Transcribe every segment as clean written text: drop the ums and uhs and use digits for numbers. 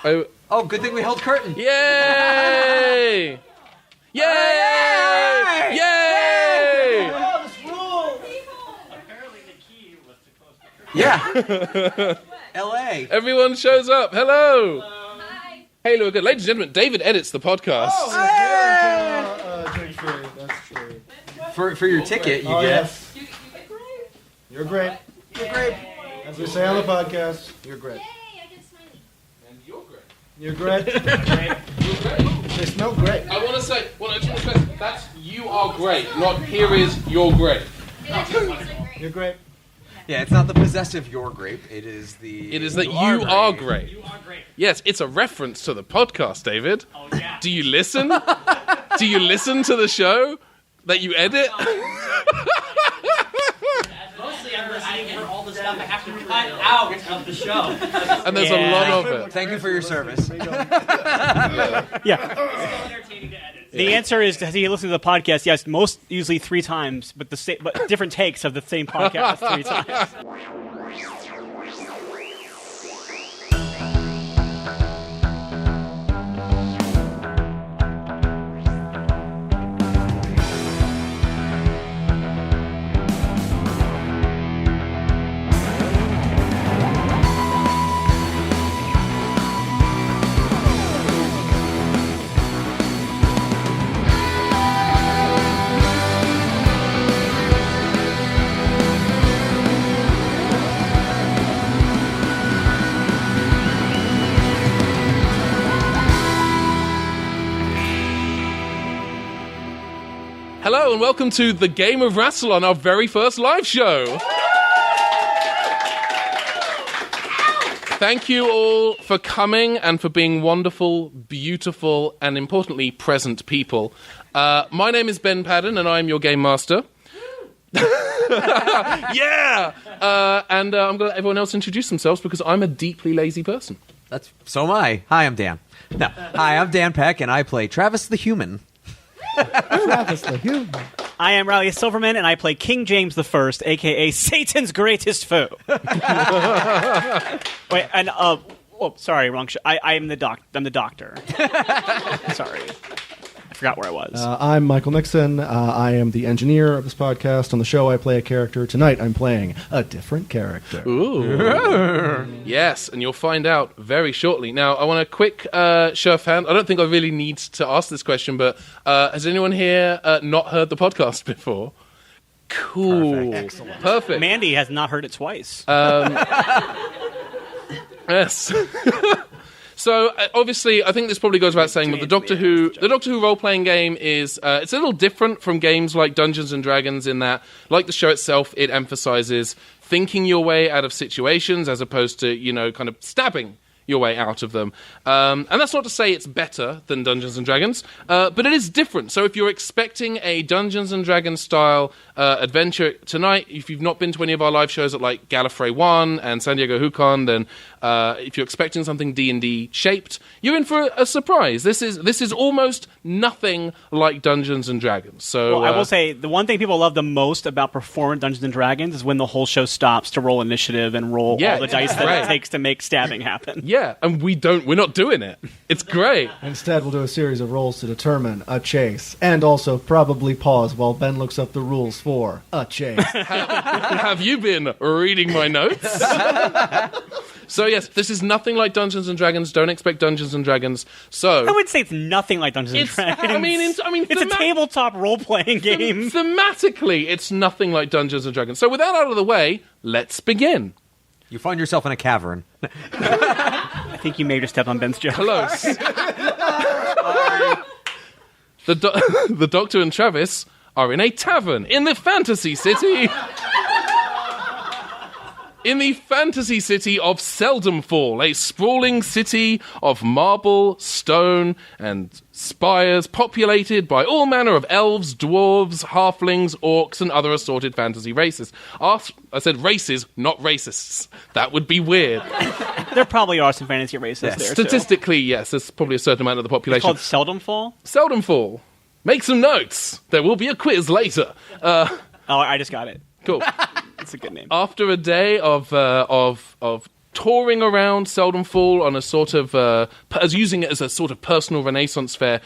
Oh, good thing we held curtain. Yay! Yay! Yay! Oh, this rules! Apparently the key was too close to Yeah. L.A. Everyone shows up. Hello. Hi. Hey, look good. Ladies and gentlemen, David edits the podcast. That's true. For your ticket, you get... Yes. You're great. You're great. As we say on the podcast, you're great. Yay, I get smiley. And you're great. You're great. You're great. They smell great. I want to say, that's you are great, not here is you're great. You're great. Yeah, it's not the possessive "you're grape." It is the. It is that you are great. You are great. Yes, it's a reference to the podcast, David. Oh, yeah. Do you listen? Do you listen to the show that you edit? Mostly I'm listening for all the stuff I have to cut out of the show. And there's a lot of it. Thank you for your service. Yeah. It's entertaining to edit. The answer is, has he listened to the podcast? Yes, usually 3 times, but but different takes of the same podcast 3 times. Hello and welcome to the Game of Rassilon, our very first live show. Thank you all for coming and for being wonderful, beautiful, and importantly, present people. My name is Ben Padden and I'm your game master. Yeah! And I'm going to let everyone else introduce themselves because I'm a deeply lazy person. So am I. Hi, I'm Dan. No. Hi, I'm Dan Peck, and I play Travis the Human. Travis the Human. I am Riley Silverman, and I play King James I, a.k.a. Satan's greatest foe. Wait, and, sorry, wrong show. I'm the doctor. Sorry. I forgot where I was. I'm Michael Nixon. I am the engineer of this podcast. On the show, I play a character. Tonight, I'm playing a different character. Ooh. Yes, and you'll find out very shortly. Now, I want a quick show of hands. I don't think I really need to ask this question, but has anyone here not heard the podcast before? Cool. Excellent. Perfect. Mandy has not heard it twice. Yes. So obviously, I think this probably goes without saying, but the Doctor Who role-playing game is it's a little different from games like Dungeons and Dragons in that, like the show itself, it emphasizes thinking your way out of situations as opposed to kind of stabbing your way out of them. And that's not to say it's better than Dungeons & Dragons, but it is different. So if you're expecting a Dungeons & Dragons style adventure tonight, if you've not been to any of our live shows at like Gallifrey 1 and San Diego HooCon, then if you're expecting something D&D shaped, you're in for a surprise. This is almost nothing like Dungeons & Dragons. So I will say, the one thing people love the most about performing Dungeons & Dragons is when the whole show stops to roll initiative and roll all the dice that it takes to make stabbing happen. Yeah, and we're not doing it. It's great. Instead, we'll do a series of rolls to determine a chase, and also probably pause while Ben looks up the rules for a chase. Have you been reading my notes? So yes, this is nothing like Dungeons and Dragons. Don't expect Dungeons and Dragons. So I would say it's nothing like Dungeons and Dragons. I mean, it's a tabletop role-playing game. Thematically, it's nothing like Dungeons and Dragons. So with that out of the way, let's begin. You find yourself in a cavern. I think you may just step on Ben's joke. Close. The Doctor and Travis are in a tavern in the fantasy city. In the fantasy city of Seldomfall, a sprawling city of marble, stone, and spires populated by all manner of elves, dwarves, halflings, orcs, and other assorted fantasy races. I said races, not racists. That would be weird. There probably are some fantasy races there, Statistically, yes, there's probably a certain amount of the population. It's called Seldomfall? Seldomfall. Make some notes. There will be a quiz later. I just got it. Cool. It's a good name. After a day of touring around Seldom Fall on a sort of as using it as a sort of personal Renaissance fair,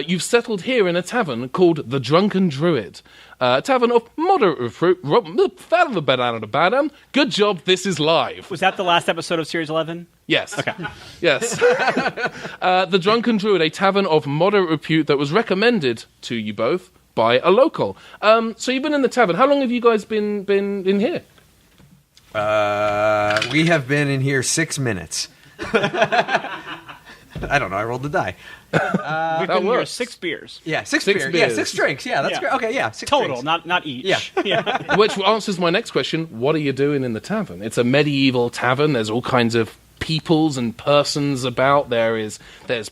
you've settled here in a tavern called the Drunken Druid. A tavern of moderate fruit. Good job, this is live. Was that the last episode of Series 11? Yes. Okay. Yes. The Drunken Druid, a tavern of moderate repute that was recommended to you both by a local. So you've been in the tavern. How long have you guys been in here? We have been in here 6 minutes. I don't know. I rolled the die. We've been here 6 beers. Yeah, six Six beers. beers. Yeah, 6 drinks. Yeah, that's Yeah. great. Okay, yeah, 6 Total, drinks. not each. Yeah. Which answers my next question. What are you doing in the tavern? It's a medieval tavern. There's all kinds of peoples and persons about. There's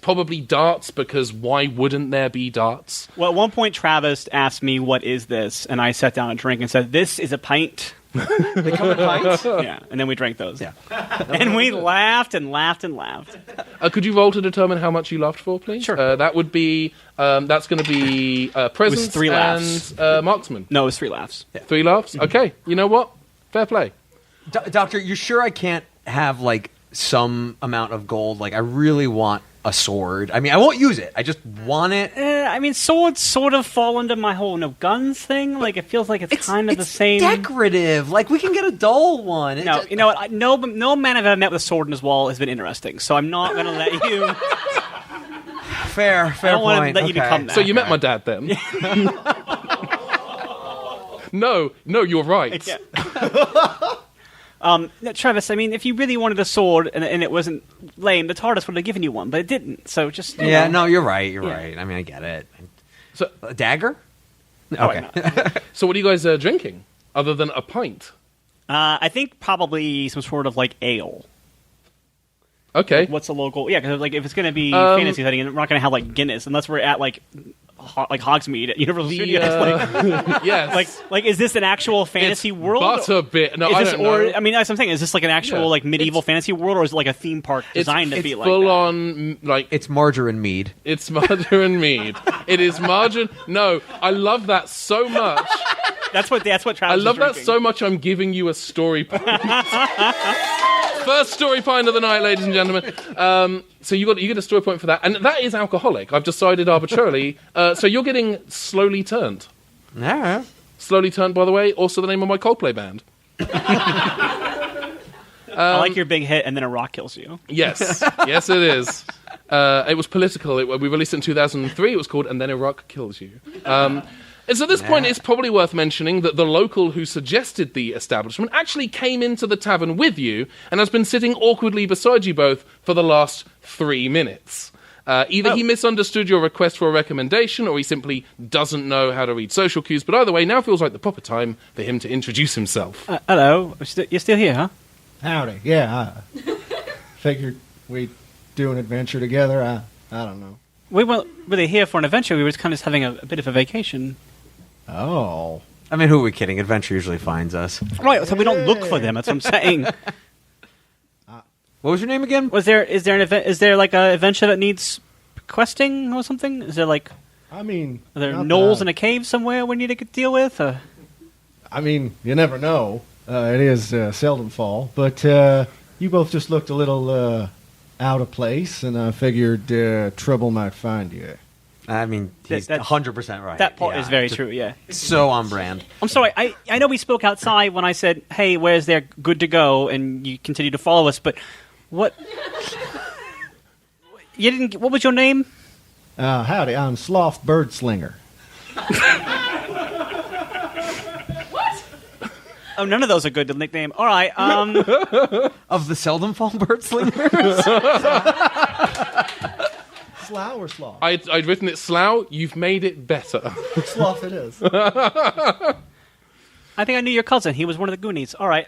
probably darts, because why wouldn't there be darts? Well, at one point, Travis asked me, "What is this?" And I sat down and drank and said, "This is a pint." They come in pints? Yeah, and then we drank those. Yeah. And we laughed and laughed and laughed. Could you roll to determine how much you laughed for, please? Sure. That would be that's going to be presents 3 laughs. and marksman. No, it was 3 laughs. 3 laughs. Okay. You know what? Fair play. Doctor, you sure I can't have, like, some amount of gold? Like, I really want a sword. I mean, I won't use it. I just want it. I mean, swords sort of fall into my whole no guns thing. Like, it feels like it's kind of the same. Decorative. Like, we can get a dull one. No, you know what? No man I've ever met with a sword in his wall has been interesting. So I'm not going to let you. Fair I don't want point. to let you become that. So you met my dad then? No, you're right. Yeah. No, Travis, I mean, if you really wanted a sword and it wasn't lame, the TARDIS would have given you one, but it didn't. So just you know. No, you're right. You're Yeah. right. I mean, I get it. So, A dagger? Probably Okay. not. so what are you guys drinking other than a pint? I think probably some sort of like ale. Okay. What's a local? Yeah, because like if it's going to be fantasy setting, we're not going to have like Guinness unless we're at like Hogsmeade at Universal Studios. Yes. Like, is this an actual fantasy It's world? Butterbit. No, Is I this, don't know. I mean, that's what I'm saying. Is this like an actual Yeah. like medieval fantasy world, or is it like a theme park designed to it's be like full that? on like It's margarine mead. it's margarine mead. It is margarine. No, I love that so much. That's what Travis I love is that drinking. so much. I'm giving you a story pint. First story pint of the night, ladies and gentlemen. So you get a story point for that, and that is alcoholic. I've decided arbitrarily. So you're getting slowly turned. Yeah. Slowly turned, by the way, also the name of my Coldplay band. I like your big hit, and then a rock kills you. Yes, yes, it is. It was political. We released it in 2003. It was called "And Then Iraq Kills You." And so at this point, it's probably worth mentioning that the local who suggested the establishment actually came into the tavern with you and has been sitting awkwardly beside you both for the last 3 minutes. Either he misunderstood your request for a recommendation, or he simply doesn't know how to read social cues. But either way, now feels like the proper time for him to introduce himself. Hello, you're still here, huh? Howdy. Yeah, I figured we'd do an adventure together. I don't know. We weren't really here for an adventure. We were just kind of having a bit of a vacation. Oh. I mean, who are we kidding? Adventure usually finds us. Right, so we don't look for them. That's what I'm saying. What was your name again? Is there an event? Is there like an adventure that needs questing or something? Is there like I mean, are there not gnolls that- in a cave somewhere we need to deal with? Or? I mean, you never know. It is seldom fall, but you both just looked a little out of place, and I figured trouble might find you. I mean, he's That- 100% right. That part Yeah. is very true. Yeah. So on brand. I'm sorry. I know we spoke outside when I said, "Hey, where's there good to go?" and you continue to follow us. But what? You didn't. What was your name? Howdy, I'm Slough Birdslinger. Oh, none of those are good to nickname. All right. Of the Seldom Fall Birdslinger? Slough or Slough? I'd written it Slough. You've made it better. Slough it is. I think I knew your cousin. He was one of the Goonies. All right.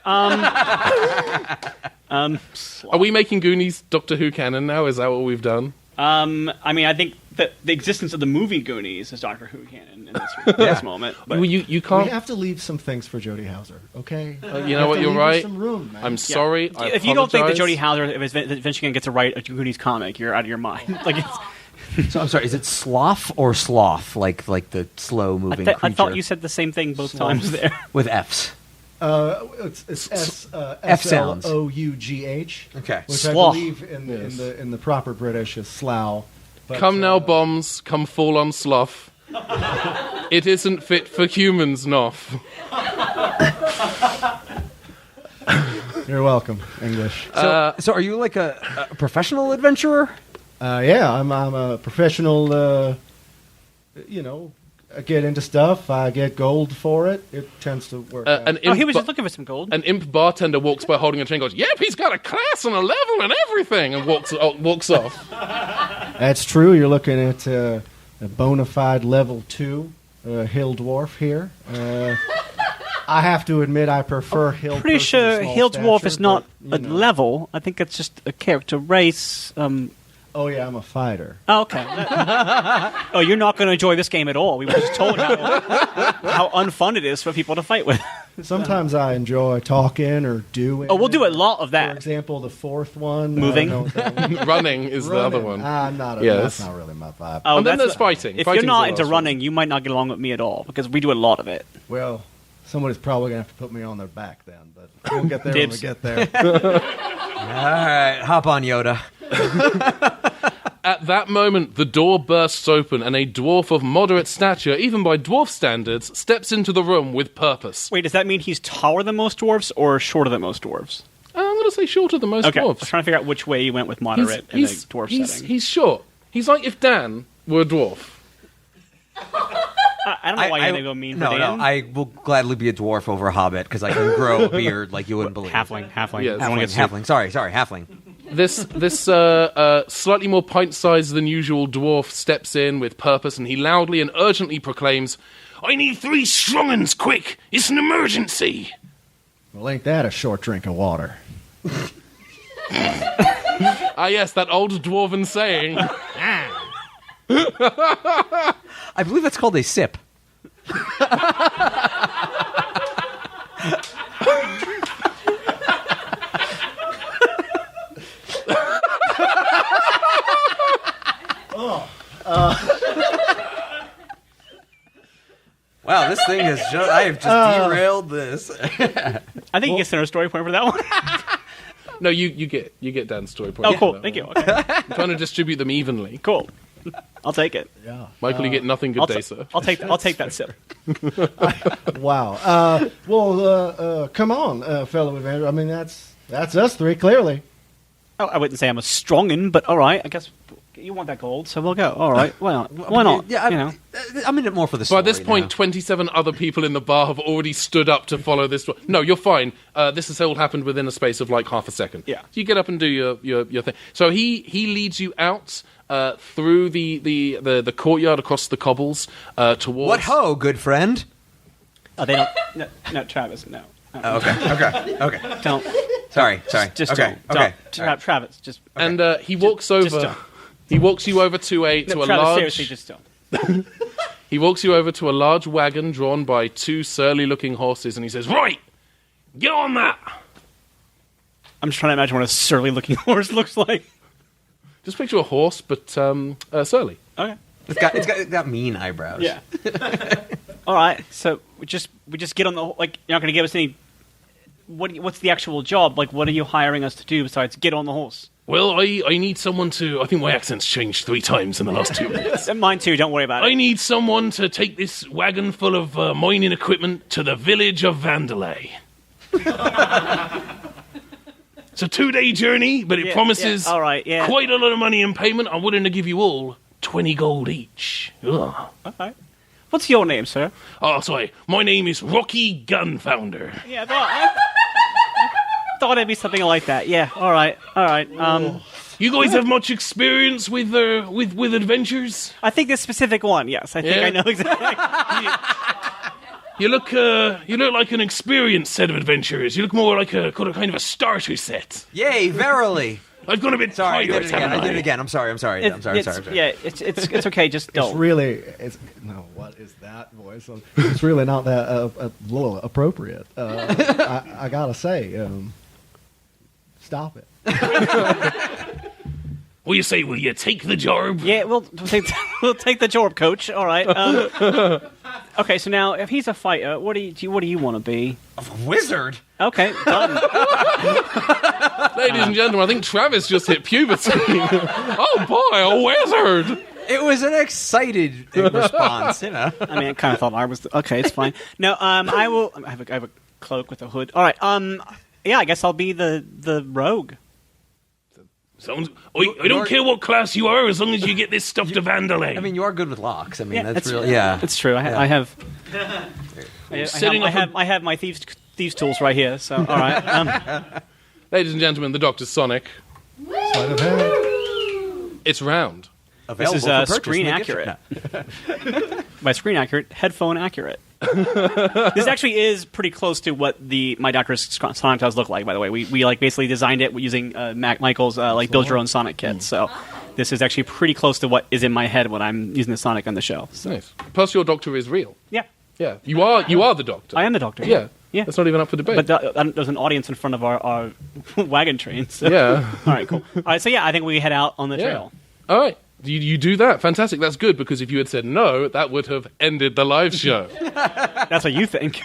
Are we making Goonies Doctor Who canon now? Is that what we've done? I mean, I think that the existence of the movie Goonies is Doctor Who canon in this moment. But Well, you We can't. have to leave some things for Jodie Hauser, okay? You know what? You're Leave her right. Some room, man. I'm sorry. I if you don't think that apologize. Jodie Hauser is eventually going to get to write a Goonies comic, you're out of your mind. Like, So I'm sorry, is it sloth or sloth? Like the slow moving creature? I thought you said the same thing both times there. With F's. It's F sounds. Slough. Okay. Which Slough. I believe in the proper British is Slough. But, Come now, bombs, come fall on Slough. It isn't fit for humans, Noff. You're welcome, English. So are you like a professional adventurer? Yeah, I'm a professional. I get into stuff. I get gold for it. It tends to work out. He was just looking for some gold. An imp bartender walks by holding a chain and goes, "Yep, he's got a class and a level and everything," and walks off. That's true. You're looking at a bona fide level 2 hill dwarf here. I have to admit I prefer hill. Pretty sure small hill dwarf stature, is not but, a level. I think it's just a character race. Oh yeah, I'm a fighter. Oh, okay. Oh, you're not going to enjoy this game at all. We were just told how unfun it is for people to fight with. Sometimes I enjoy talking or doing. Oh, we'll do a lot of that. For example, the fourth one, Moving. Running is the other one. That's not really my vibe. Oh, And then there's fighting. If Fighting's you're not the into last running, you might not get along with me at all because we do a lot of it. Well, somebody's probably gonna have to put me on their back then, but we'll get there Dibs. when we get there. All right, hop on, Yoda. At that moment, the door bursts open, and a dwarf of moderate stature, even by dwarf standards, steps into the room with purpose. Wait, does that mean he's taller than most dwarves or shorter than most dwarves? I'm going to say shorter than most Okay, I dwarves. was trying to figure out which way you went with moderate in a dwarf setting. He's short. He's like if Dan were a dwarf. I don't know why you're going to go mean for No, Dan. I will gladly be a dwarf over a hobbit because I can grow a beard like you wouldn't believe. Halfling. Yes. Halfling. Sorry, halfling. This slightly more pint-sized than usual dwarf steps in with purpose, and he loudly and urgently proclaims, "I need 3 strong uns, quick! It's an emergency!" Well, ain't that a short drink of water? Ah, yes, that old dwarven saying. I believe that's called a sip. Wow, this thing is just... I have just derailed this. I think he gets another story point for that one. No, you get Dan's story point. Oh, cool. Thank you. Okay. I'm trying to distribute them evenly. Cool. I'll take it. Yeah. Michael, you get nothing good day, sir. I'll take that sip. Wow. Come on, fellow adventurer. I mean, that's us 3 clearly. Oh, I wouldn't say I'm a strongin', but all right. I guess you want that gold, so we'll go. All right. Well, why not? Yeah, I'm in it more for the story. By this point, now. 27 other people in the bar have already stood up to follow this. No, you're fine. This has all happened within a space of like half a second. Yeah. So you get up and do your thing. So he leads you out through the courtyard across the cobbles towards... What ho, good friend? Oh, they don't. No, Travis, no. Okay. Don't. Sorry. Just okay. don't. Travis, just. Okay. And he walks over. Just don't. He walks you over to a Travis, large. seriously, just don't. He walks you over to a large wagon drawn by 2 surly-looking horses, and he says, "Right, get on that." I'm just trying to imagine what a surly-looking horse looks like. Just picture a horse, but surly. Okay. It's got mean eyebrows. Yeah. All right. So we just get on the like. You're not going to give us any. What's the actual job? Like, what are you hiring us to do besides get on the horse? Well, I need someone to... I think my accent's changed 3 times in the last 2 minutes. And mine too. Don't worry about it. I need someone to take this wagon full of mining equipment to the village of Vandalay. It's a 2-day journey, but it promises all right, quite a lot of money in payment. I'm willing to give you all 20 gold each. Ugh. Okay. What's your name, sir? Oh, sorry. My name is Rocky Gunfounder. Yeah, I thought it'd be something like that. Yeah. All right. You guys have much experience with adventures? I think this specific one. Yes, I think I know exactly. You look like an experienced set of adventurers. You look more like a kind of a starter set. Yay, verily. I've gone a bit tired. I did it again. I'm sorry. I'm sorry. Yeah, it's okay. Just don't. What is that voice? It's really not that a little appropriate. I gotta say, stop it. Will you take the job? Yeah, we'll take the job, coach. All right. Okay, so now if he's a fighter, what do you want to be? A wizard? Okay, done. Ladies and gentlemen, I think Travis just hit puberty. Oh boy, a wizard! It was an excited response, you know. I mean, I kind of thought I was... Okay, it's fine. No, I will... I have a cloak with a hood. All right, yeah, I guess I'll be the rogue. I don't care what class you are, as long as you get this stuff to Vandalay. I mean, you are good with locks. I mean, Yeah, that's it's- really... Yeah. It's true. I have... I have my thieves tools right here, so... All right. Ladies and gentlemen, the Dr. Sonic. Sleight of hand. It's round. Available This is for purchase screen in the gift accurate. shop. By screen accurate, headphone accurate. This actually is pretty close to what my Doctor's Sonic does look like. By the way, we like basically designed it using Michael's like build your own Sonic kit. So this is actually pretty close to what is in my head when I'm using the Sonic on the show. So, Nice. Plus, your Doctor is real. yeah, Yeah, you are the Doctor. I am the Doctor. Yeah, Yeah. That's not even up for debate. But there's an audience in front of our wagon train. So. yeah. All right, cool. All right, so yeah, I think we head out on the trail. All right. You do that. Fantastic. That's good, because if you had said no, that would have ended the live show. That's what you think.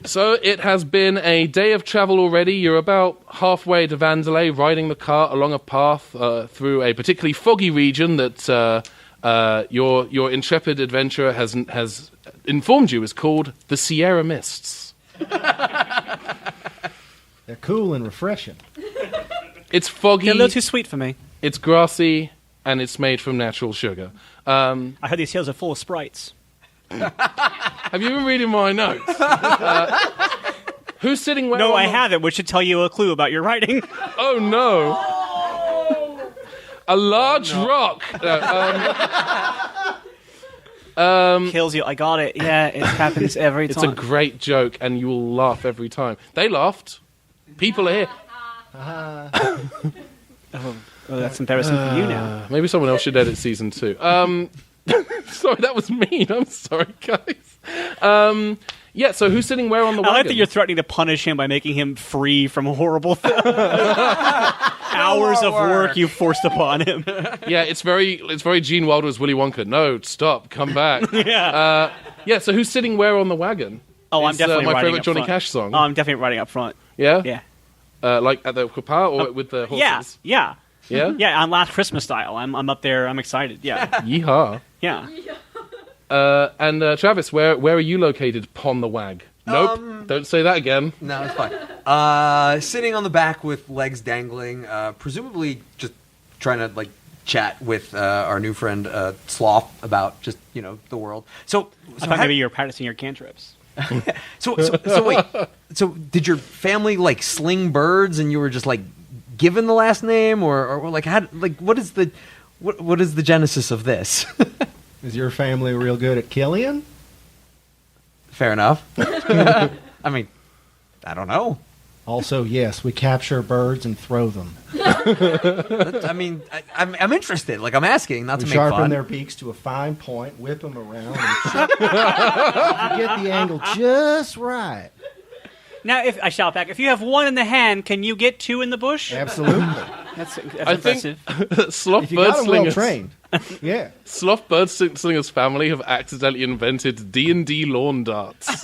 So it has been a day of travel already. You're about halfway to Vandalay, riding the cart along a path through a particularly foggy region that your intrepid adventurer has informed you is called the Sierra Mists. They're cool and refreshing. It's foggy, They're a little too sweet for me. it's grassy, and it's made from natural sugar. I heard these hills are full of sprites. Have you been reading my notes? Who's sitting where? No, on I the- haven't, which should tell you a clue about your writing. Oh no! A large rock. Kills you. I got it. Yeah, it happens every It's a time. great joke, and you will laugh every time. They laughed. People are here. Oh, that's embarrassing for you now. Maybe someone else should edit season 2. Sorry, that was mean. I'm sorry, guys. Yeah, so who's sitting where on the I wagon? like that you're threatening to punish him by making him free from horrible hours of work you forced upon him. Yeah, it's very Gene Wilder's Willy Wonka. No, stop, come back. Yeah. Yeah, so who's sitting where on the wagon? Oh, I'm It's, definitely my riding favorite up Johnny front. Cash song. Oh, I'm definitely riding up front. Yeah? Yeah. Like at the Quippa or with the horses? Yeah. Yeah? Yeah, on Last Christmas style. I'm up there. I'm excited. Yeah. Yeehaw. Yeah. And Travis, where are you located upon the wag? Nope, don't say that again. No, it's fine. Sitting on the back with legs dangling, presumably just trying to like chat with our new friend Slough about just the world. So I thought maybe you were practicing your cantrips. So wait. So did your family like sling birds, and you were just like given the last name, or like how what is the genesis of this? Is your family real good at killing? Fair enough. I mean, I don't know. Also, yes, we capture birds and throw them. I mean, I'm interested. Like I'm asking, not We to make sharpen fun. their beaks to a fine point, whip them around, and if you get the angle just right. Now, if I shout back, if you have one in the hand, can you get two in the bush? Absolutely. That's I think impressive. Slough If you got them well Birdslinger's trained. Yeah. Slough Birdslinger's family have accidentally invented D&D lawn darts.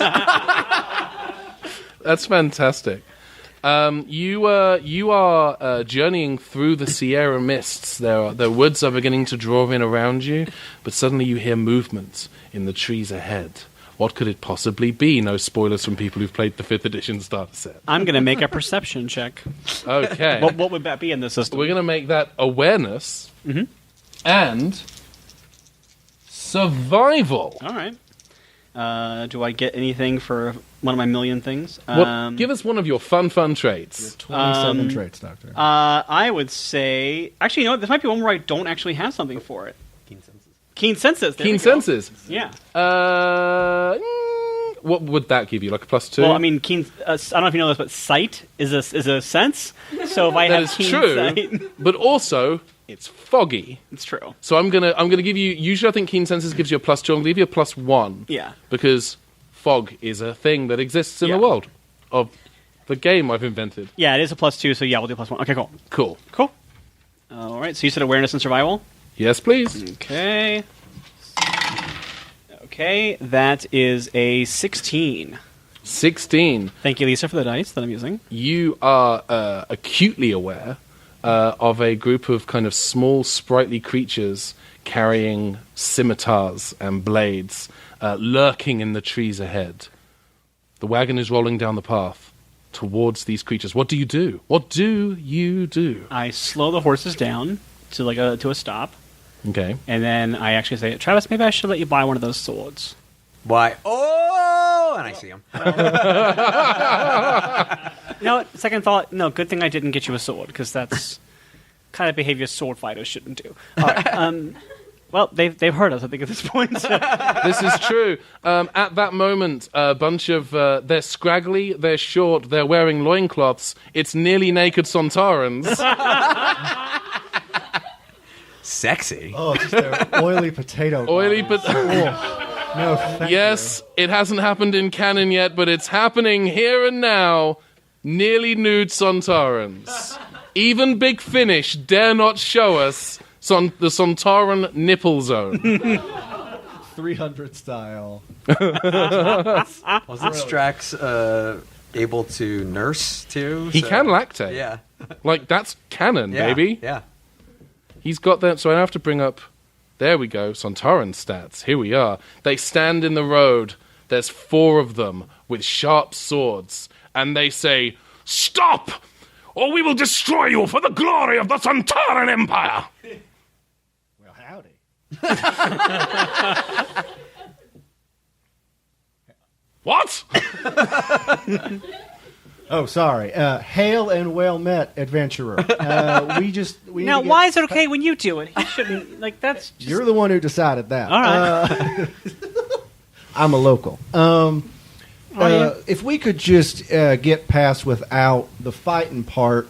That's fantastic. You are journeying through the Sierra Mists. The woods are beginning to draw in around you, but suddenly you hear movement in the trees ahead. What could it possibly be? No spoilers from people who've played the 5th edition starter set. I'm going to make a perception check. Okay. What would that be in the system? We're going to make that awareness and survival. All right. Do I get anything for one of my million things? Give us one of your fun traits. 27 traits, Doctor. I would say... Actually, you know what? This might be one where I don't actually have something for it. Keen senses. There Keen we go. senses. Yeah. What would that give you? Like a +2? Well, I mean, keen. I don't know if you know this, but sight is a sense. So if I that have is keen true, sight, but also it's foggy. it's true. So I'm gonna give you. Usually, I think keen senses gives you a +2. I'm gonna give you a +1. Yeah. Because fog is a thing that exists in Yeah. the world of the game I've invented. Yeah, it is a +2. So yeah, we'll do +1. Okay, cool. Cool. Cool. All right. So you said awareness and survival. Yes, please. Okay. Okay, that is a 16. 16. Thank you, Lisa, for the dice that I'm using. You are acutely aware of a group of kind of small, sprightly creatures carrying scimitars and blades, lurking in the trees ahead. The wagon is rolling down the path towards these creatures. What do you do? What do you do? I slow the horses down to to a stop, Okay. and then I actually say, Travis, maybe I should let you buy one of those swords. Why? Oh, and I see him. No, second thought, no, good thing I didn't get you a sword, because that's kind of behavior sword fighters shouldn't do. All right, well, they've heard us, I think, at this point. So. This is true. At that moment, a bunch of... they're scraggly, they're short, they're wearing loincloths. It's nearly naked Sontarans. Sexy. Oh, just their oily potato. Oily bodies. No, thank Yes, it hasn't happened in canon yet, but it's happening here and now. Nearly nude Sontarans. Even Big Finish dare not show us the Sontaran nipple zone. 300 style. Wasn't Strax able to nurse too? He can lactate. Yeah. Like, that's canon, Yeah. baby. Yeah. He's got that, so I have to bring up... There we go, Sontaran stats. Here we are. They stand in the road. There's 4 of them with sharp swords. And they say, Stop! Or we will destroy you for the glory of the Sontaran Empire! Well, howdy. What? Oh, sorry. Hail and well met, adventurer. We need Now, to get- why is it okay when you do it? He shouldn't, that's just... You're the one who decided that. All right. I'm a local. If we could just get past without the fighting part.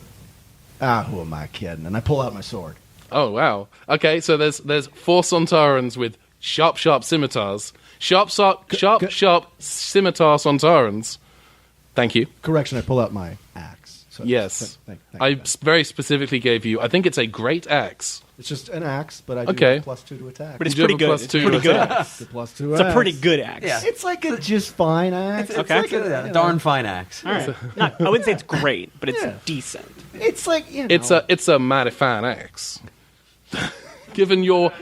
Who am I kidding? And I pull out my sword. oh, wow. Okay, so there's 4 Sontarans with sharp scimitars. Sharp scimitar Sontarans. Thank you. Correction, I pull out my axe. So Yes. thank I you. very specifically gave you... I think it's a great axe. It's just an axe, but I do Okay. have +2 to attack. But it's You do pretty have a good. +2 It's pretty to good. attack. It's a +2 It's a axe. pretty good axe. Yeah. It's like a just fine axe. It's Okay. like a darn fine axe. All right. I wouldn't say it's great, but it's Yeah. decent. It's like, you know. It's a mighty fine axe. given your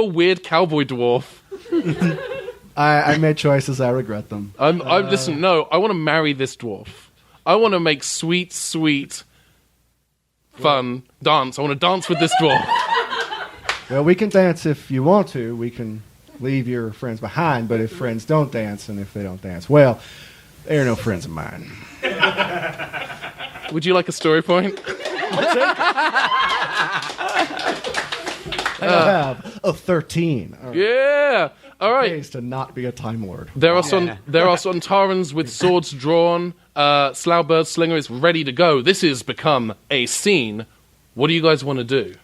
weird cowboy dwarf. I made choices. I regret them. Listen, no, I want to marry this dwarf. I want to make sweet, fun dance. I want to dance with this dwarf. Well, we can dance if you want to. We can leave your friends behind, but if friends don't dance, and if they don't dance, well, they're no friends of mine. Would you like a story point? I have a 13. All right. Yeah. All right. Pays to not be a Time Lord. There are Sontarans with swords drawn. Slough Birdslinger is ready to go. This has become a scene. What do you guys want to do?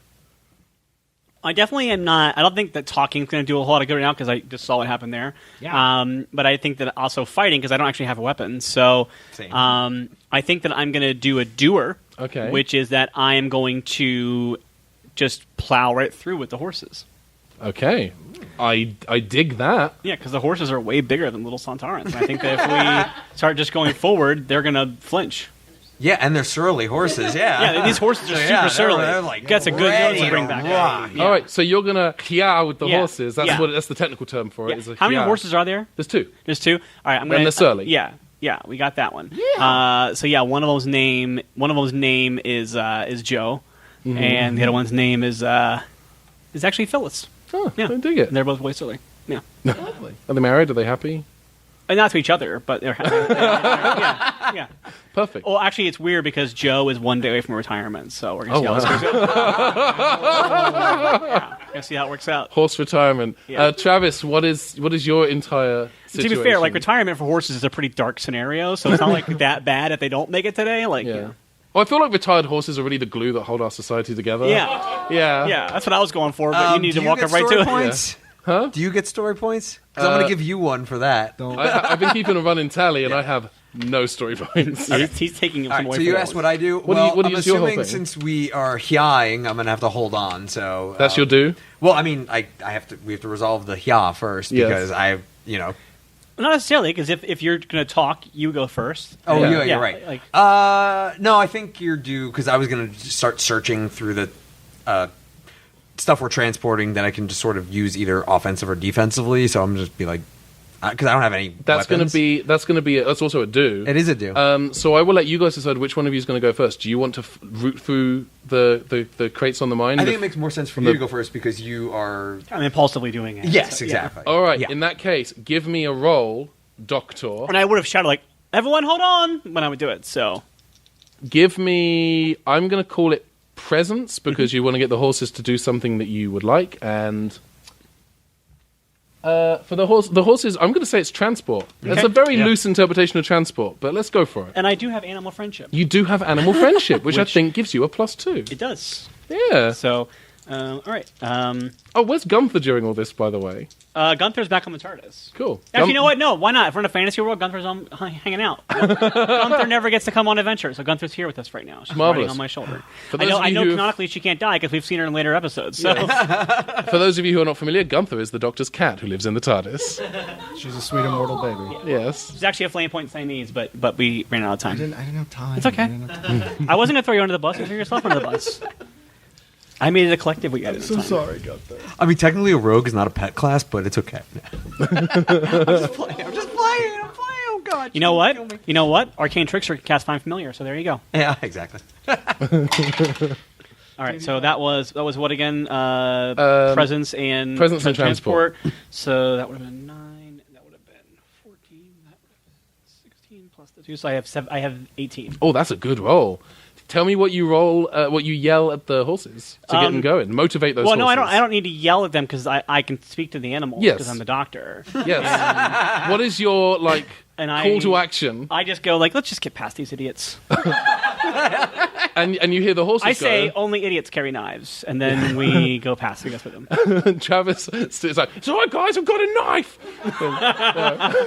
I definitely am not. I don't think that talking's going to do a whole lot of good right now because I just saw what happened there. Yeah. But I think that also fighting because I don't actually have a weapon. So Same. I think that I'm going to do a doer. Okay. Which is that I am going to just plow right through with the horses. Okay. I dig that. Yeah, because the horses are way bigger than little Sontarans. And I think that if we start just going forward, they're going to flinch. Yeah, and they're surly horses. Yeah. Yeah, these horses are So, super yeah, surly. they're like That's a good ready nose to bring to back. rock. Yeah. All right, so you're gonna kia with the Yeah. horses. That's Yeah. that's the technical term for it. Yeah. Is a How many kia. horses are there? There's 2. There's 2. All right, I'm And going they're surly. Yeah, we got that one. Yeah. So yeah, one of them's name is Joe, and the other one's name is actually Phyllis. Oh, Yeah. I dig it. And they're both way silly. Yeah. Lovely. Are they married? Are they happy? And not to each other, but they're yeah. Perfect. Well, actually, it's weird because Joe is one day away from retirement, so we're gonna see how this wow. works out. Yeah, gonna see how it works out. Horse retirement. Yeah. Travis, what is your entire situation? To be fair, like retirement for horses is a pretty dark scenario, so it's not like that bad if they don't make it today. Like, Yeah. Well, I feel like retired horses are really the glue that hold our society together. yeah, Yeah. that's what I was going for. But you need do to walk get up right story to it. points? Huh? Do you get story points? Because I'm going to give you one for that. Don't. I've been keeping a running tally, and I have no story points. He's taking him All some right, way so from you that asked one. what I do. What do well, you I'm do your whole assuming thing? since we are hyaing, I'm going to have to hold on. So That's your do? Well, I mean, we have to resolve the hya first Yes. because I Not necessarily, because if you're going to talk, you go first. Oh, yeah, you're right. Like, no, I think you're due, because I was going to start searching through the stuff we're transporting that I can just sort of use either offensive or defensively. So I'm just be like, because I don't have any. That's going to be. That's also a do. It is a do. So I will let you guys decide which one of you is going to go first. Do you want to root through the crates on the mine? I think it makes more sense for you to go first because you are. I'm impulsively doing it. Yes, so, exactly. All right. Yeah. In that case, give me a roll, Doctor. And I would have shouted like, "Everyone, hold on!" when I would do it. So, give me. I'm going to call it presence because you want to get the horses to do something that you would like, and. For the horses, I'm going to say it's transport. It's a very loose interpretation of transport, but let's go for it. And I do have animal friendship. You do have animal friendship, which I think gives you a +2. It does. Yeah. So, all right. Where's Gunther during all this, by the way? Gunther's back on the TARDIS. Cool. Actually, you know what? No, why not? If we're in a fantasy world, Gunther's hanging out. Gunther never gets to come on adventures, so Gunther's here with us right now. She's riding on my shoulder. I know canonically she can't die because we've seen her in later episodes. So. Yes. For those of you who are not familiar, Gunther is the Doctor's cat who lives in the TARDIS. She's a sweet immortal baby. Yes. She's actually a flame point Siamese, but we ran out of time. I didn't have time. It's okay. I wasn't going to throw you under the bus. You threw yourself under the bus. I made it a collective we got. So sorry, Gunther. I mean, technically, a rogue is not a pet class, but it's okay. I'm just playing. Oh God! You know what? You know what? Arcane Trickster can cast Find Familiar. So there you go. Yeah, exactly. All right. So that was what again? Presence and transport. So that would have been 9. That would have been 14. That would have been 16 plus the 2. So I have 18. Oh, that's a good roll. Tell me what you roll, what you yell at the horses to get them going, motivate those. Well, horses. no, I don't need to yell at them because I can speak to the animals because I'm the doctor. Yes. What is your call to action? I just go let's just get past these idiots. and you hear the horses. I say only idiots carry knives, and then we go past. I guess with them. Travis is like, "So guys, I've got a knife."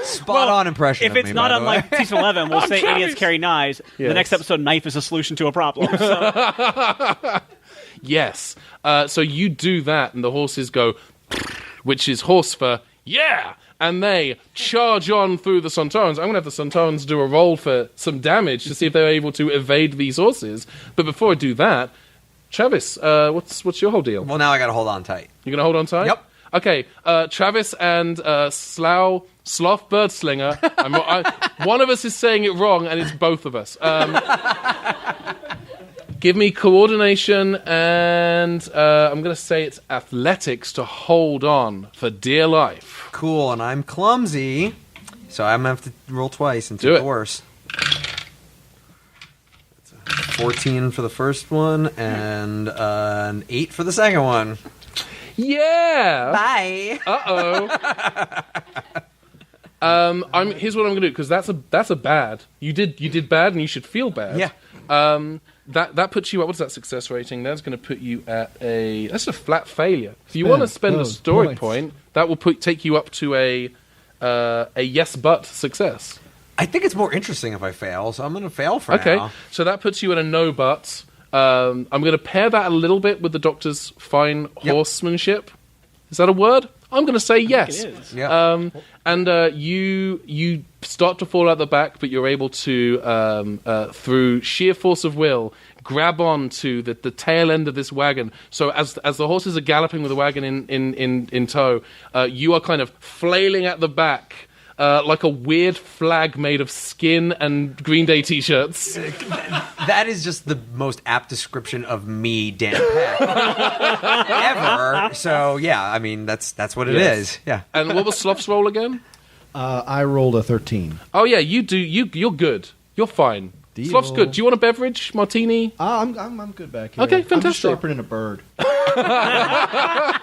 Spot on impression. If it's not unlike season 11, we'll say Travis. idiots carry knives. Yes. The next episode, knife is a solution to a problem. So. Yes. So you do that, and the horses go, which is horse for yeah. And they charge on through the Sontarans. I'm going to have the Sontarans do a roll for some damage to see if they're able to evade these horses. But before I do that, Travis, what's your whole deal? Well, now I got to hold on tight. You're going to hold on tight? Yep. Okay, Travis and Slough Birdslinger. One of us is saying it wrong, and it's both of us. Give me coordination, and I'm going to say it's athletics to hold on for dear life. Cool, and I'm clumsy, so I'm going to have to roll twice and Do take it. the worst. That's a 14 for the first one, and an 8 for the second one. Yeah! Bye! Uh-oh. Here's what I'm going to do, because that's a bad. You did bad, and you should feel bad. Yeah. That puts you at, what's that success rating? That's going to put you at that's a flat failure. If you want to spend a story point, that will take you up to a yes but success. I think it's more interesting if I fail, so I'm going to fail for now. Okay, so that puts you at a no but. I'm going to pair that a little bit with the Doctor's fine horsemanship. Is that a word? I'm going to say yes. It is. Yeah. And you start to fall out the back, but you're able to, through sheer force of will, grab on to the tail end of this wagon. So as the horses are galloping with the wagon in tow, you are kind of flailing at the back. Like a weird flag made of skin and Green Day t-shirts. That is just the most apt description of me, Dan Peck, ever. So yeah, I mean that's what it is. Yeah. And what was Slough's roll again? I rolled a 13. Oh yeah, you do. You're good. You're fine. Deal. Slough's good. Do you want a beverage, martini? I'm good back here. Okay, I'm just fantastic. sharpening a bird. I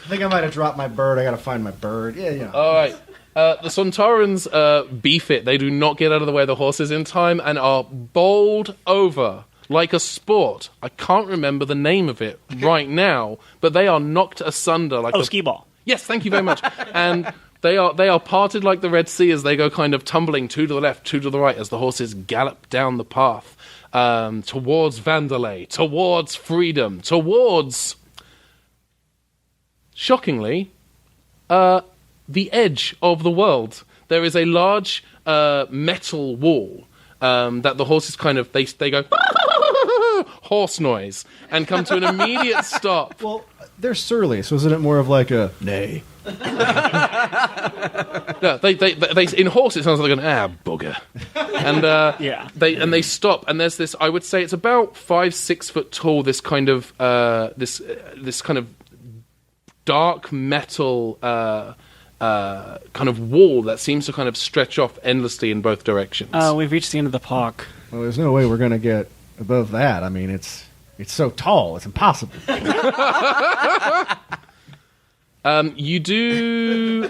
think I might have dropped my bird. I got to find my bird. Yeah. All right. The Sontarans beef it. They do not get out of the way of the horses in time and are bowled over like a sport. I can't remember the name of it right now, but they are knocked asunder like skee ball. Yes, thank you very much. And they are parted like the Red Sea as they go kind of tumbling two to the left, two to the right as the horses gallop down the path towards Vandelay, towards freedom, towards, shockingly, the edge of the world. There is a large metal wall that the horses kind of they go horse noise and come to an immediate stop. Well, they're surly, so isn't it more of like a nay? Yeah, they in horse it sounds like an bugger, and they stop, and there's this. I would say it's about 5-6 foot tall. This kind of this kind of dark metal kind of wall that seems to kind of stretch off endlessly in both directions. We've reached the end of the park. Well, there's no way we're going to get above that. I mean, it's so tall, it's impossible. You do,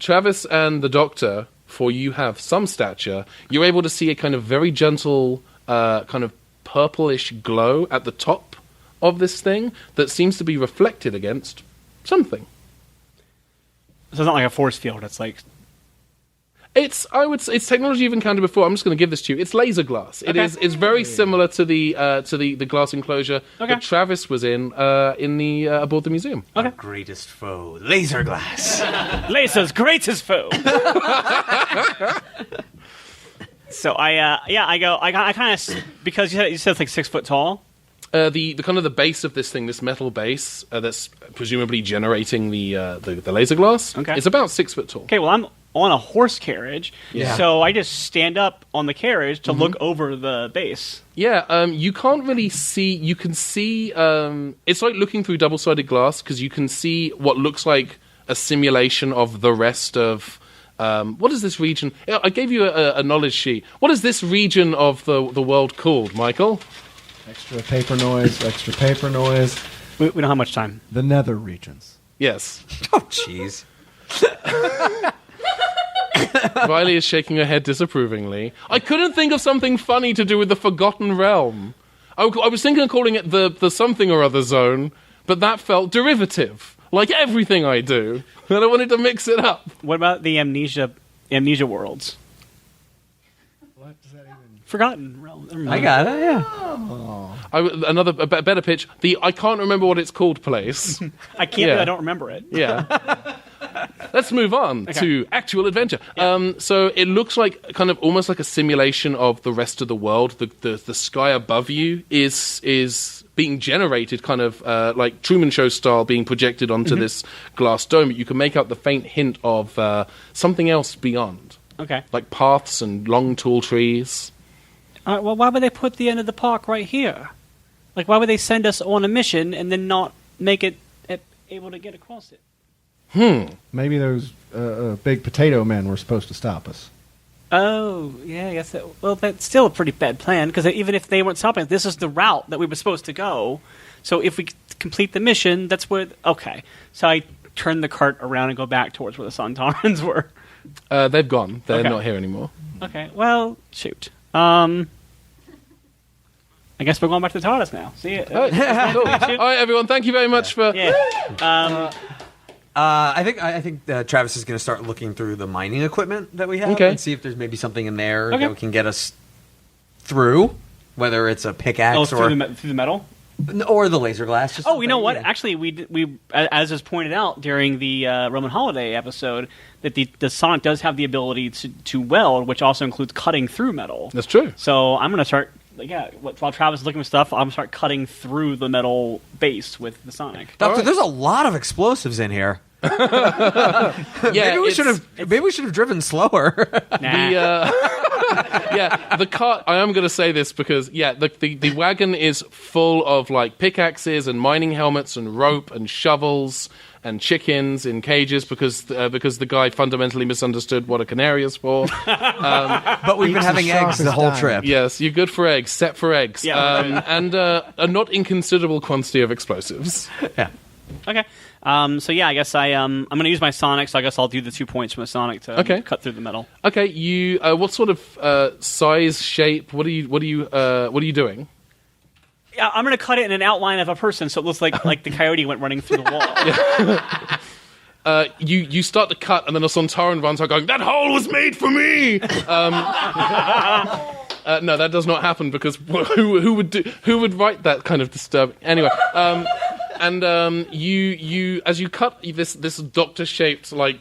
Travis and the Doctor, for you have some stature, you're able to see a kind of very gentle, kind of purplish glow at the top of this thing that seems to be reflected against something. So it's not like a force field, it's like... It's technology you've encountered before. I'm just going to give this to you. It's laser glass. It's very similar to the glass enclosure that Travis was in aboard the museum. Our greatest foe, laser glass. Laser's greatest foe. So I kind of, because you said it's like 6 foot tall. The kind of the base of this thing, this metal base that's presumably generating the laser glass. Okay. It's about 6 foot tall. Okay, well I'm on a horse carriage, Yeah. so I just stand up on the carriage to look over the base. Yeah, you can't really see. You can see. It's like looking through double-sided glass because you can see what looks like a simulation of the rest of. What is this region? I gave you a knowledge sheet. What is this region of the world called, Michael? Extra paper noise. We don't have much time. The nether regions. Yes. Oh, jeez. Riley is shaking her head disapprovingly. I couldn't think of something funny to do with the Forgotten Realm. I was thinking of calling it the something or other zone, but that felt derivative, like everything I do. And I wanted to mix it up. What about the amnesia worlds? What does that even... Forgotten Realm. Never mind. I got it, yeah. A better pitch. The I can't remember what it's called place. I can't. Yeah. But I don't remember it. Yeah. Let's move on to actual adventure. Yeah. So it looks like kind of almost like a simulation of the rest of the world. The sky above you is being generated kind of like Truman Show style, being projected onto this glass dome. But you can make out the faint hint of something else beyond. Okay. Like paths and long tall trees. Well, why would they put the end of the park right here? Like, why would they send us on a mission and then not make it able to get across it? Maybe those big potato men were supposed to stop us. Oh, yeah, I guess well, that's still a pretty bad plan, because even if they weren't stopping us, this is the route that we were supposed to go. So if we complete the mission, that's where... Okay. So I turn the cart around and go back towards where the Santarans were. They've gone. They're Okay. not here anymore. Okay, well, shoot. I guess we're going back to the TARDIS now. See you. Cool. All right, everyone. Thank you very much for... Yeah. I think Travis is going to start looking through the mining equipment that we have and see if there's maybe something in there that can get us through, whether it's a pickaxe through the metal? or the laser glass. Just You know what? yeah. Actually, we as was pointed out during the Roman Holiday episode, that the Sonic does have the ability to weld, which also includes cutting through metal. That's true. So I'm going to start... while Travis is looking for stuff, I'm going to start cutting through the metal base with the Sonic. Doctor, there's a lot of explosives in here. Maybe we should have driven slower. Nah. The cart. I am going to say this because the wagon is full of like pickaxes and mining helmets and rope and shovels and chickens in cages because the guy fundamentally misunderstood what a canary is for. But we've been having eggs the whole trip. Yes, you're good for eggs, set for eggs, and a not inconsiderable quantity of explosives. Yeah. Okay. I guess I'm going to use my Sonic, so I guess I'll do the 2 points from the Sonic to cut through the metal. Okay, you. What sort of size, shape? What are you doing? Yeah, I'm going to cut it in an outline of a person, so it looks like the coyote went running through the wall. You start to cut, and then a Sontaran runs out going, "That hole was made for me." No, that does not happen because who would write that kind of disturbing? Anyway. And you as you cut this doctor-shaped like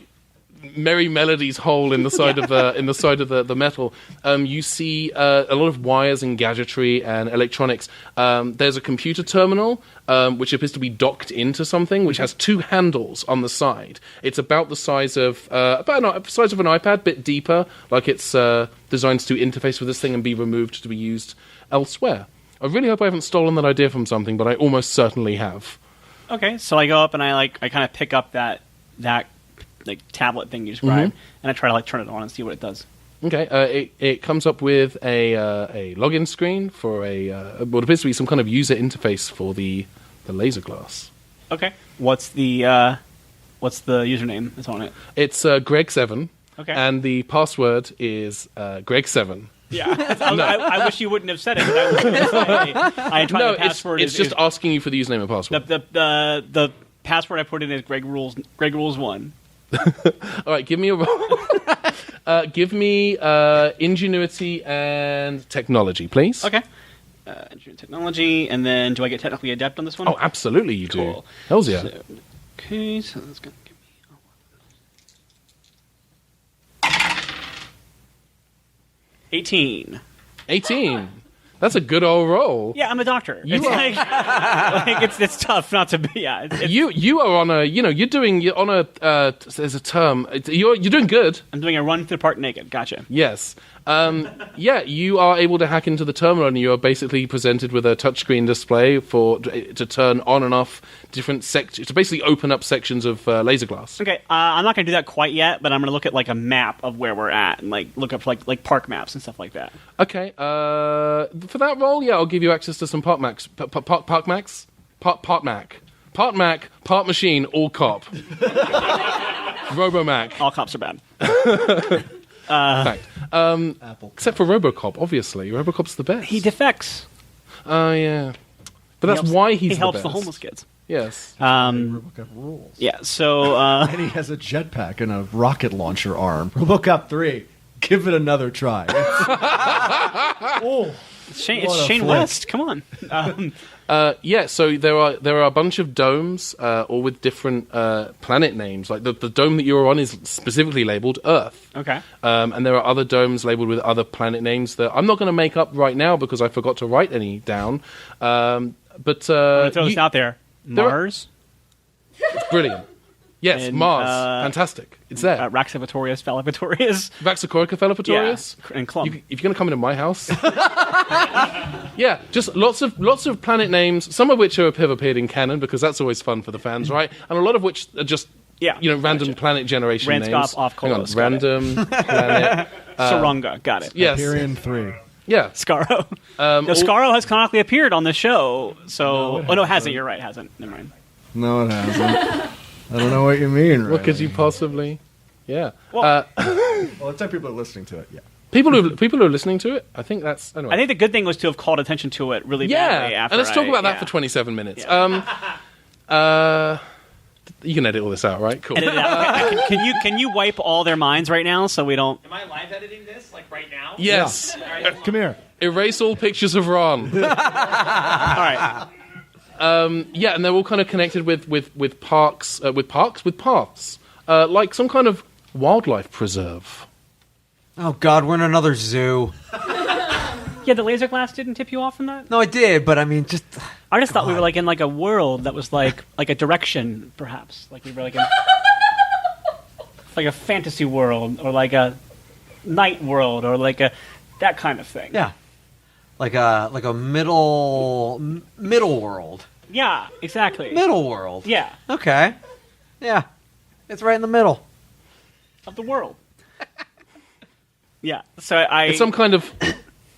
merry melodies hole in the side of the metal, you see a lot of wires and gadgetry and electronics. There's a computer terminal which appears to be docked into something, which has two handles on the side. It's about the size of an iPad, bit deeper, like it's designed to interface with this thing and be removed to be used elsewhere. I really hope I haven't stolen that idea from something, but I almost certainly have. Okay, so I go up and I kind of pick up that like tablet thing you described, and I try to like turn it on and see what it does. Okay, it comes up with a login screen for what appears to be some kind of user interface for the laser glass. Okay, what's the username that's on it? It's Greg7. Okay, and the password is Greg7. Yeah, I wish you wouldn't have said it. I was gonna say, I tried no, the password. It's just asking you for the username and password. The password I put in is Greg Rules 1. All right, give me a roll. Give me ingenuity and technology, please. Okay. Ingenuity and technology, and then do I get technically adept on this one? Oh, absolutely, you cool. do. Hells yeah. So, okay, so that's gonna give me 18. 18. That's a good old roll. Yeah, I'm a doctor. You it's it's tough not to be. Yeah, you are on a you're on a there's a term. You're doing good. I'm doing a run through the park naked. Gotcha. Yes. Yeah, you are able to hack into the terminal, and you are basically presented with a touchscreen display to turn on and off different sections, to basically open up sections of laser glass. Okay, I'm not going to do that quite yet, but I'm going to look at like a map of where we're at and like look up like park maps and stuff like that. Okay, for that role, yeah, I'll give you access to some park maps. Part Mac, part machine, all cop. Robomac. All cops are bad. Fact. Except for RoboCop, obviously. RoboCop's the best. He defects. Oh, yeah. But that's why he he's helps the the best. homeless kids. Yes. RoboCop rules. Yeah, so... and he has a jetpack and a rocket launcher arm. RoboCop 3, give it another try. It's Shane West, come on. Yeah, so there are a bunch of domes, all with different planet names. Like the dome that you're on is specifically labeled Earth. Okay. And there are other domes labeled with other planet names that I'm not going to make up right now because I forgot to write any down. But I'm going to throw this out there. Mars. Brilliant. Yes, and, Mars. Fantastic. It's there. Raxavitorius, Fallivatorius. Vaxacorica Fallivatorius. Yeah, and Clump. If you're going to come into my house... Yeah, just lots of planet names, some of which have appeared in canon, because that's always fun for the fans, right? And a lot of which are just, random planet generation names. Off Kolos. Random planet... Sarunga, got it. Yes. Hyperion 3. Yeah. Scarro. Scarro has canonically appeared on the show, so... No, it hasn't. You're right, it hasn't. Never mind. No, it hasn't. I don't know what you mean, right? What could you possibly... Yeah. Well, it's like people are listening to it, yeah. People who are listening to it, I think that's... Anyway. I think the good thing was to have called attention to it really badly after. And let's talk about that for 27 minutes. Yeah. You can edit all this out, right? Cool. Edit it out. Can you wipe all their minds right now so we don't... Am I live editing this, like right now? Yes. Yeah. Come here. Erase all pictures of Ron. All right. Yeah, and they're all kind of connected with parks, with paths, like some kind of wildlife preserve. Oh God, we're in another zoo. Yeah, the laser glass didn't tip you off from that? No, it did, but I mean, I just thought we were like in like a world that was like a direction, perhaps. Like we were like in like a fantasy world, or like a night world, or like that kind of thing. Yeah, like a middle world. Yeah, exactly. Middle world. Yeah, Okay. Yeah, it's right in the middle. of the world. Yeah, so It's some kind of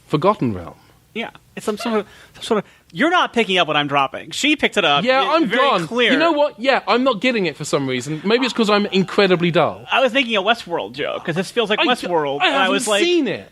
forgotten realm. yeah, it's some sort of. You're not picking up what I'm dropping. She picked it up. Yeah, I'm very gone. Clear. You know what? Yeah, I'm not getting it for some reason. Maybe it's because I'm incredibly dull. I was thinking a Westworld joke because this feels like Westworld. I and haven't I was like, seen it.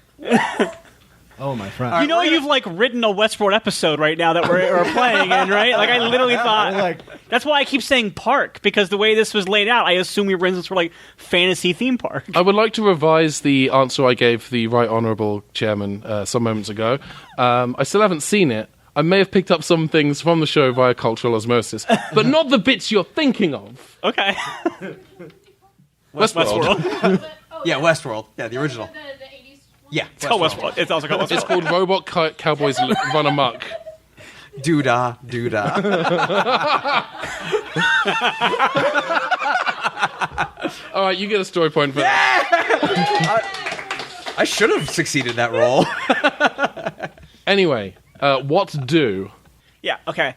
Oh, my friend. you know, you've like written a Westworld episode right now that we're playing in, right? Like I literally thought. That's why I keep saying park, because the way this was laid out, I assume we were in this sort of like fantasy theme park. I would like to revise the answer I gave the Right Honourable Chairman some moments ago. I still haven't seen it. I may have picked up some things from the show via cultural osmosis, but not the bits you're thinking of. Okay. Westworld. Yeah, Westworld. Yeah, the original. The 80s one? Yeah, It's called Westworld. It's also called Westworld. It's called Robot Cowboys Run Amok. Doodah, doodah. All right, you get a story point for that. I should have succeeded that role. Anyway, what do? Yeah. Okay.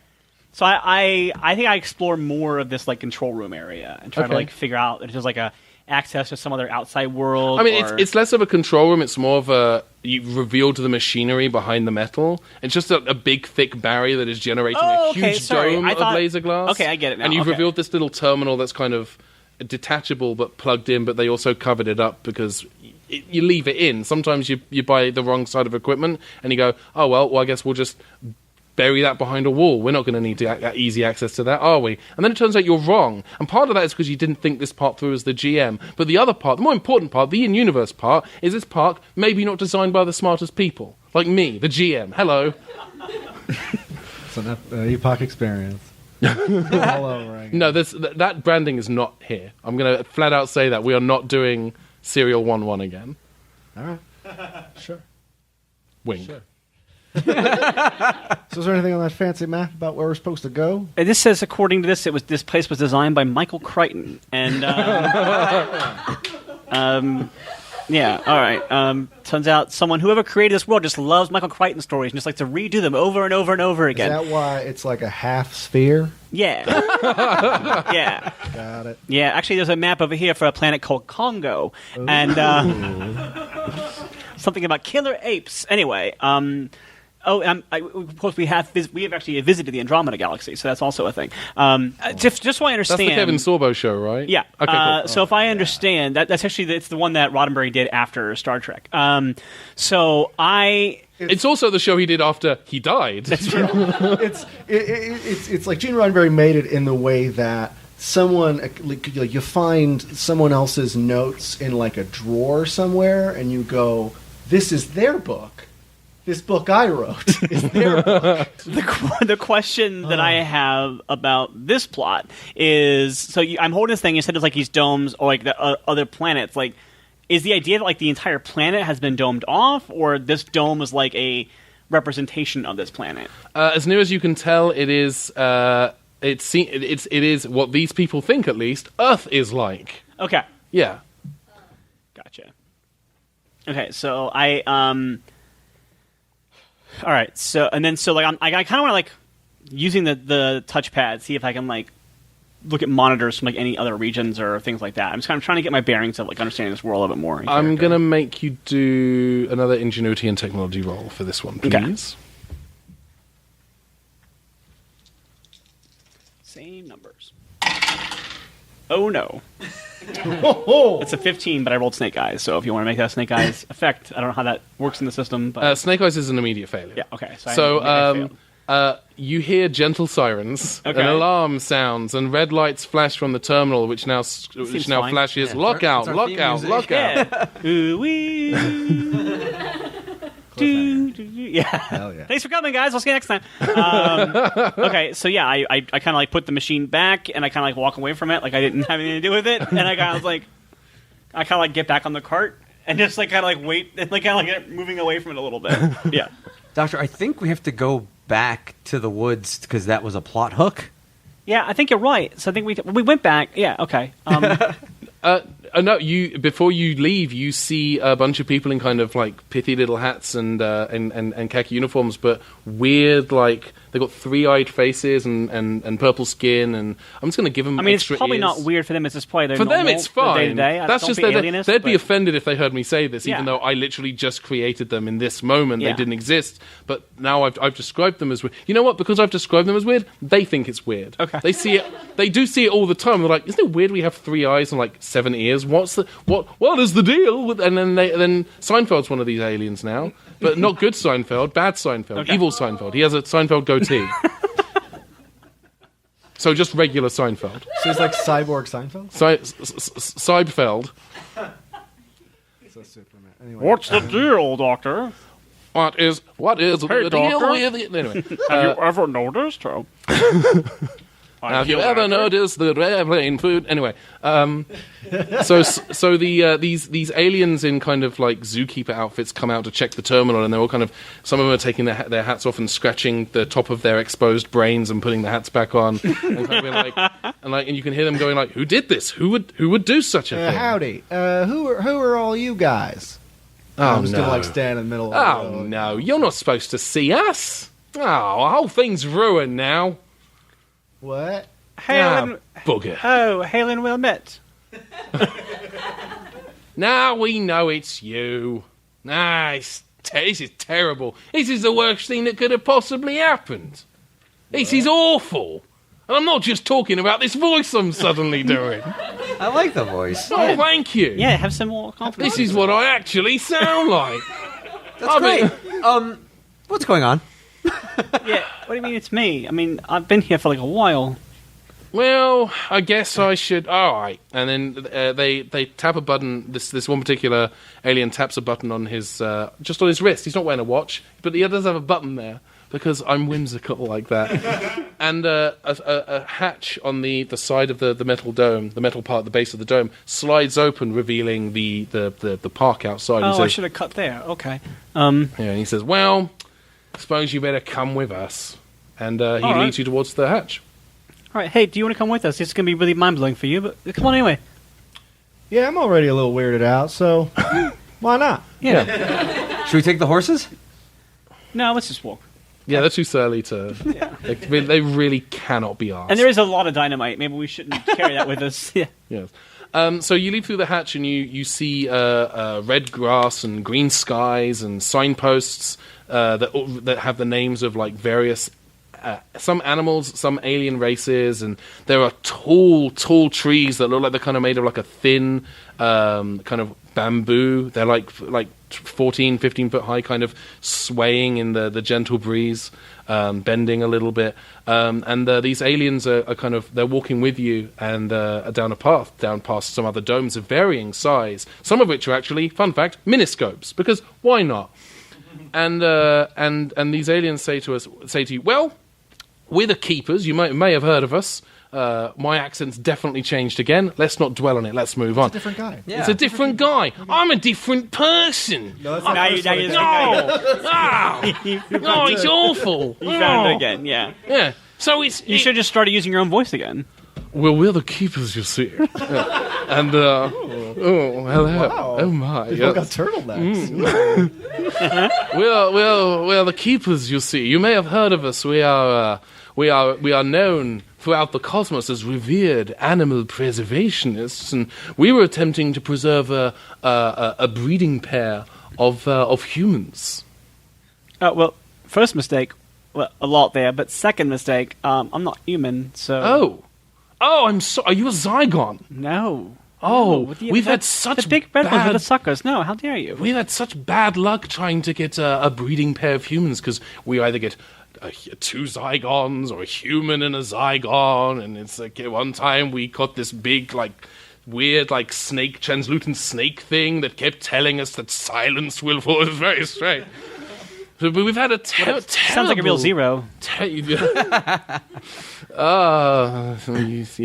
So I think I explore more of this like control room area and try to like figure out if there's like a access to some other outside world. I mean, or... it's less of a control room. It's more of a you reveal to the machinery behind the metal. It's just a big, thick barrier that is generating a huge dome of laser glass. Okay, I get it now. And you've revealed this little terminal that's kind of detachable but plugged in, but they also covered it up because you leave it in. Sometimes you buy the wrong side of equipment and you go, oh, well, I guess we'll just bury that behind a wall. We're not going to need easy access to that, are we? And then it turns out you're wrong. And part of that is because you didn't think this part through as the GM. But the other part, the more important part, the in-universe part, is this park maybe not designed by the smartest people. Like me, the GM. Hello. It's an epoch experience. All over again. No, that branding is not here. I'm going to flat out say that. We are not doing Serial 1-1 again. All right. Sure. Wink. Sure. So is there anything on that fancy map about where we're supposed to go? And this says, according to this place was designed by Michael Crichton, and yeah, all right. Turns out whoever created this world just loves Michael Crichton stories and just likes to redo them over and over and over again. Is that why it's like a half sphere? Yeah. Yeah. Got it. Yeah, actually, there's a map over here for a planet called Congo, and something about killer apes. Anyway, of course, we have actually visited the Andromeda Galaxy, so that's also a thing. Just so I understand, That's the Kevin Sorbo show, right? Yeah. Okay. Cool. So if I understand, that's actually it's the one that Roddenberry did after Star Trek. It's also the show he did after he died. That's true. It's like Gene Roddenberry made it in the way that someone you find someone else's notes in like a drawer somewhere, and you go, "This is their book. This book I wrote is their book." The question that I have about this plot is, so I'm holding this thing. You said it's like these domes or like the other planets. Like, is the idea that like the entire planet has been domed off, or this dome is like a representation of this planet? As near as you can tell, it is. It is what these people think, at least, Earth is like. Okay. Yeah. Gotcha. Okay, so all right, so like I kind of want to like using the touchpad, see if I can like look at monitors from like any other regions or things like that. I'm just kind of trying to get my bearings of like understanding this world a little bit more. I'm gonna make you do another ingenuity and technology roll for this one, please. Okay. Same numbers. Oh no. It's a 15, but I rolled Snake Eyes, so if you want to make that Snake Eyes effect, I don't know how that works in the system. But Snake Eyes is an immediate failure. Yeah, okay. So you hear gentle sirens, and alarm sounds, and red lights flash from the terminal, which now fine. flashes, Yeah, lockout, it's our lockout, theme lockout. Yeah. Ooh-wee. Yeah. Hell yeah. Thanks for coming, guys. We'll see you next time. Okay, so yeah, I kind of like put the machine back, and I kind of like walk away from it, like I didn't have anything to do with it, and I kind of like get back on the cart and just like kind of like wait and like kind of like get moving away from it a little bit. Yeah. Doctor, I think we have to go back to the woods because that was a plot hook. Yeah, I think you're right. So I think we went back. Yeah. Okay. No, before you leave, you see a bunch of people in kind of like pithy little hats and khaki uniforms, but weird, like they've got 3-eyed faces and purple skin, and I'm just going to give them. I mean, extra it's probably ears. not weird for them. It's just probably their For them, normal, it's fine. Day-to-day. That's Don't just be they'd alienist, be but- offended if they heard me say this, Yeah. even though I literally just created them in this moment. Yeah. They didn't exist, but now I've described them as weird. You know what? Because I've described them as weird, they think it's weird. Okay. They see it. They do see it all the time. They're like, "Isn't it weird we have 3 eyes and like 7 ears? What is the deal?" And then Seinfeld's one of these aliens now, but not good Seinfeld, bad Seinfeld, Okay. evil Seinfeld. He has a Seinfeld goatee. So just regular Seinfeld. So it's like Cyborg Seinfeld? Seinfeld. So Superman. Anyway. What's the deal, Doctor? What is the deal doctor. with it? Anyway, Have you ever noticed how? have you ever noticed the airplane food? Anyway, so these aliens in kind of like zookeeper outfits come out to check the terminal, and they're all kind of, some of them are taking their hats off and scratching the top of their exposed brains and putting the hats back on, and kind of and you can hear them going like, "Who did this? Who would do such a thing?" Howdy. Who are all you guys? Oh, I'm just no. gonna like stand in the middle of the Oh road. no, you're not supposed to see us. Oh, the whole thing's ruined now. What? Halen, Bugger. Halen Wilmette. Now we know it's you. This is terrible. This is the worst thing that could have possibly happened. This is awful. And I'm not just talking about this voice I'm suddenly doing. I like the voice. Oh, thank you. Yeah, have some more confidence. This is what I actually sound like. That's great. What's going on? Yeah, what do you mean it's me? I mean, I've been here for like a while. Well, I guess I should. All right, and then they tap a button. This one particular alien taps a button on his just on his wrist. He's not wearing a watch, but he does have a button there because I'm whimsical like that. And a hatch on the side of the metal dome, the metal part at the base of the dome, slides open, revealing the park outside. Oh, He says, I should have cut there. Okay. Yeah, and he says, "Well, suppose you better come with us." And he right. leads you towards the hatch. All right. Hey, do you want to come with us? It's going to be really mind-blowing for you, but come on anyway. Yeah, I'm already a little weirded out, so why not? Yeah. Should we take the horses? No, let's just walk. Yeah, they're too surly to. They really cannot be asked. And there is a lot of dynamite. Maybe we shouldn't carry that with us. Yeah. Yes. So you leap through the hatch and you see red grass and green skies and signposts that have the names of like various some animals, some alien races, and there are tall trees that look like they're kind of made of like a thin kind of bamboo. They're like 14, 15 foot high, kind of swaying in the gentle breeze, bending a little bit. And these aliens are kind of, they're walking with you and down a path, down past some other domes of varying size, some of which are actually, fun fact, miniscopes, because why not? And these aliens say to you, well, we're the keepers. You may have heard of us. My accent's definitely changed again. Let's not dwell on it. Let's move on. It's a different guy. Yeah. It's a different guy. I'm a different person. No, that's Now No, it's awful. You found it again, yeah. Yeah. So You should have just started using your own voice again. Well, we're the keepers, you see. Yeah. And oh, hello. Wow. Oh my. People got Yes. turtlenecks. We're the keepers, you see. You may have heard of us. We are known throughout the cosmos as revered animal preservationists, and we were attempting to preserve a breeding pair of humans. Well, first mistake, well, a lot there, but second mistake, I'm not human, so... Oh, I'm so. Are you a Zygon? No. Oh, No, we've had such the big red ones are bad. the suckers. No, how dare you? We've had such bad luck trying to get a breeding pair of humans because we either get two Zygons or a human and a Zygon, and it's like one time we got this big weird snake, translucent snake thing that kept telling us that silence will fall. It was very strange. But we've had a terrible... Sounds like a real zero. Yeah. We've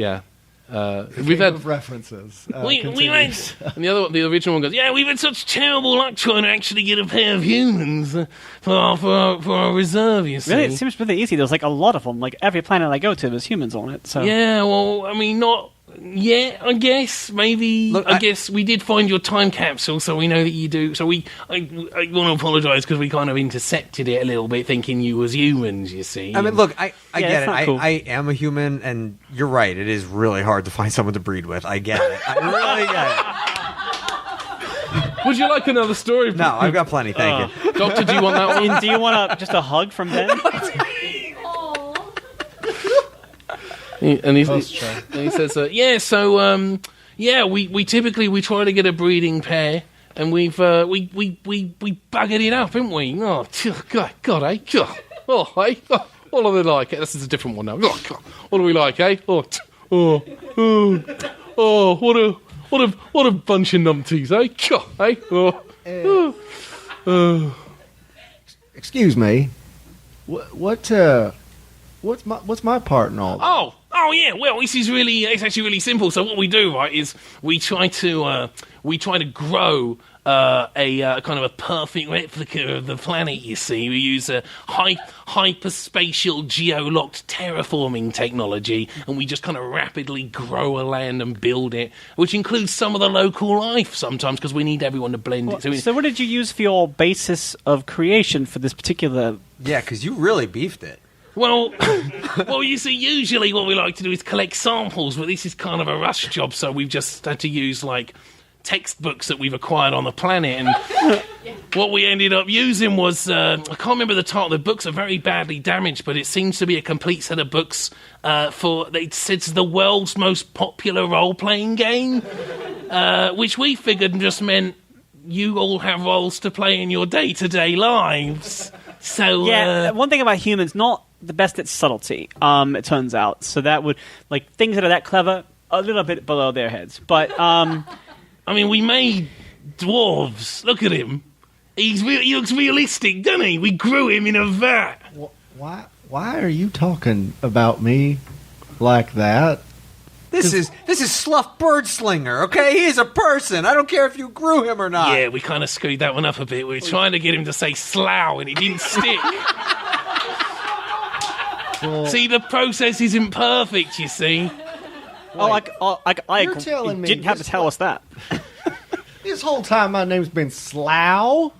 King had of references. we Continues. and the original one goes, yeah, we've had such terrible luck trying to actually get a pair of humans for our reserve, you see. Really, it seems really easy. There's like a lot of them. Like every planet I go to, there's humans on it. So Yeah, well, I mean, not... Yeah, I guess, maybe... Look, I guess we did find your time capsule, so we know that you do... So I want to apologise because we kind of intercepted it a little bit thinking you was humans, you see. I mean, look, I Yeah, get it's it. not cool. I am a human, and you're right. It is really hard to find someone to breed with. I get it. I really get it. Would you like another story? No, I've got plenty. Thank you. Doctor, do you want that one? do you want just a hug from Ben? And he Post-show. says, yeah, so, we typically try to get a breeding pair, and we buggered it up, haven't we? Oh, God, eh? Oh, eh? What are they like? This is a different one now. Oh, God. What are we like, eh? What a bunch of numpties, eh? Excuse me. What's my part in all this? Oh yeah. Well, it's actually really simple. So what we do, right, is we try to grow a kind of a perfect replica of the planet. You see, we use a hyperspatial geolocked terraforming technology, and we just kind of rapidly grow a land and build it, which includes some of the local life sometimes because we need everyone to blend it. So what did you use for your basis of creation for this particular? Yeah, because you really beefed it. Well, you see, usually what we like to do is collect samples, but this is kind of a rush job, so we've just had to use, like, textbooks that we've acquired on the planet, and what we ended up using was, I can't remember the title, the books are very badly damaged, but it seems to be a complete set of books it's the world's most popular role-playing game, which we figured just meant you all have roles to play in your day-to-day lives. So one thing about humans, not the best at subtlety, it turns out. So that would, like, things that are that clever, a little bit below their heads. But, I mean, we made dwarves. Look at him. He looks realistic, doesn't he? We grew him in a vat. Why are you talking about me like that? This is Slough Birdslinger, okay? He is a person. I don't care if you grew him or not. Yeah, we kind of screwed that one up a bit. We were trying to get him to say Slough, and it didn't stick. Well, see, the process isn't perfect, you see. You're telling me didn't have to tell us that. This whole time my name's been Slough?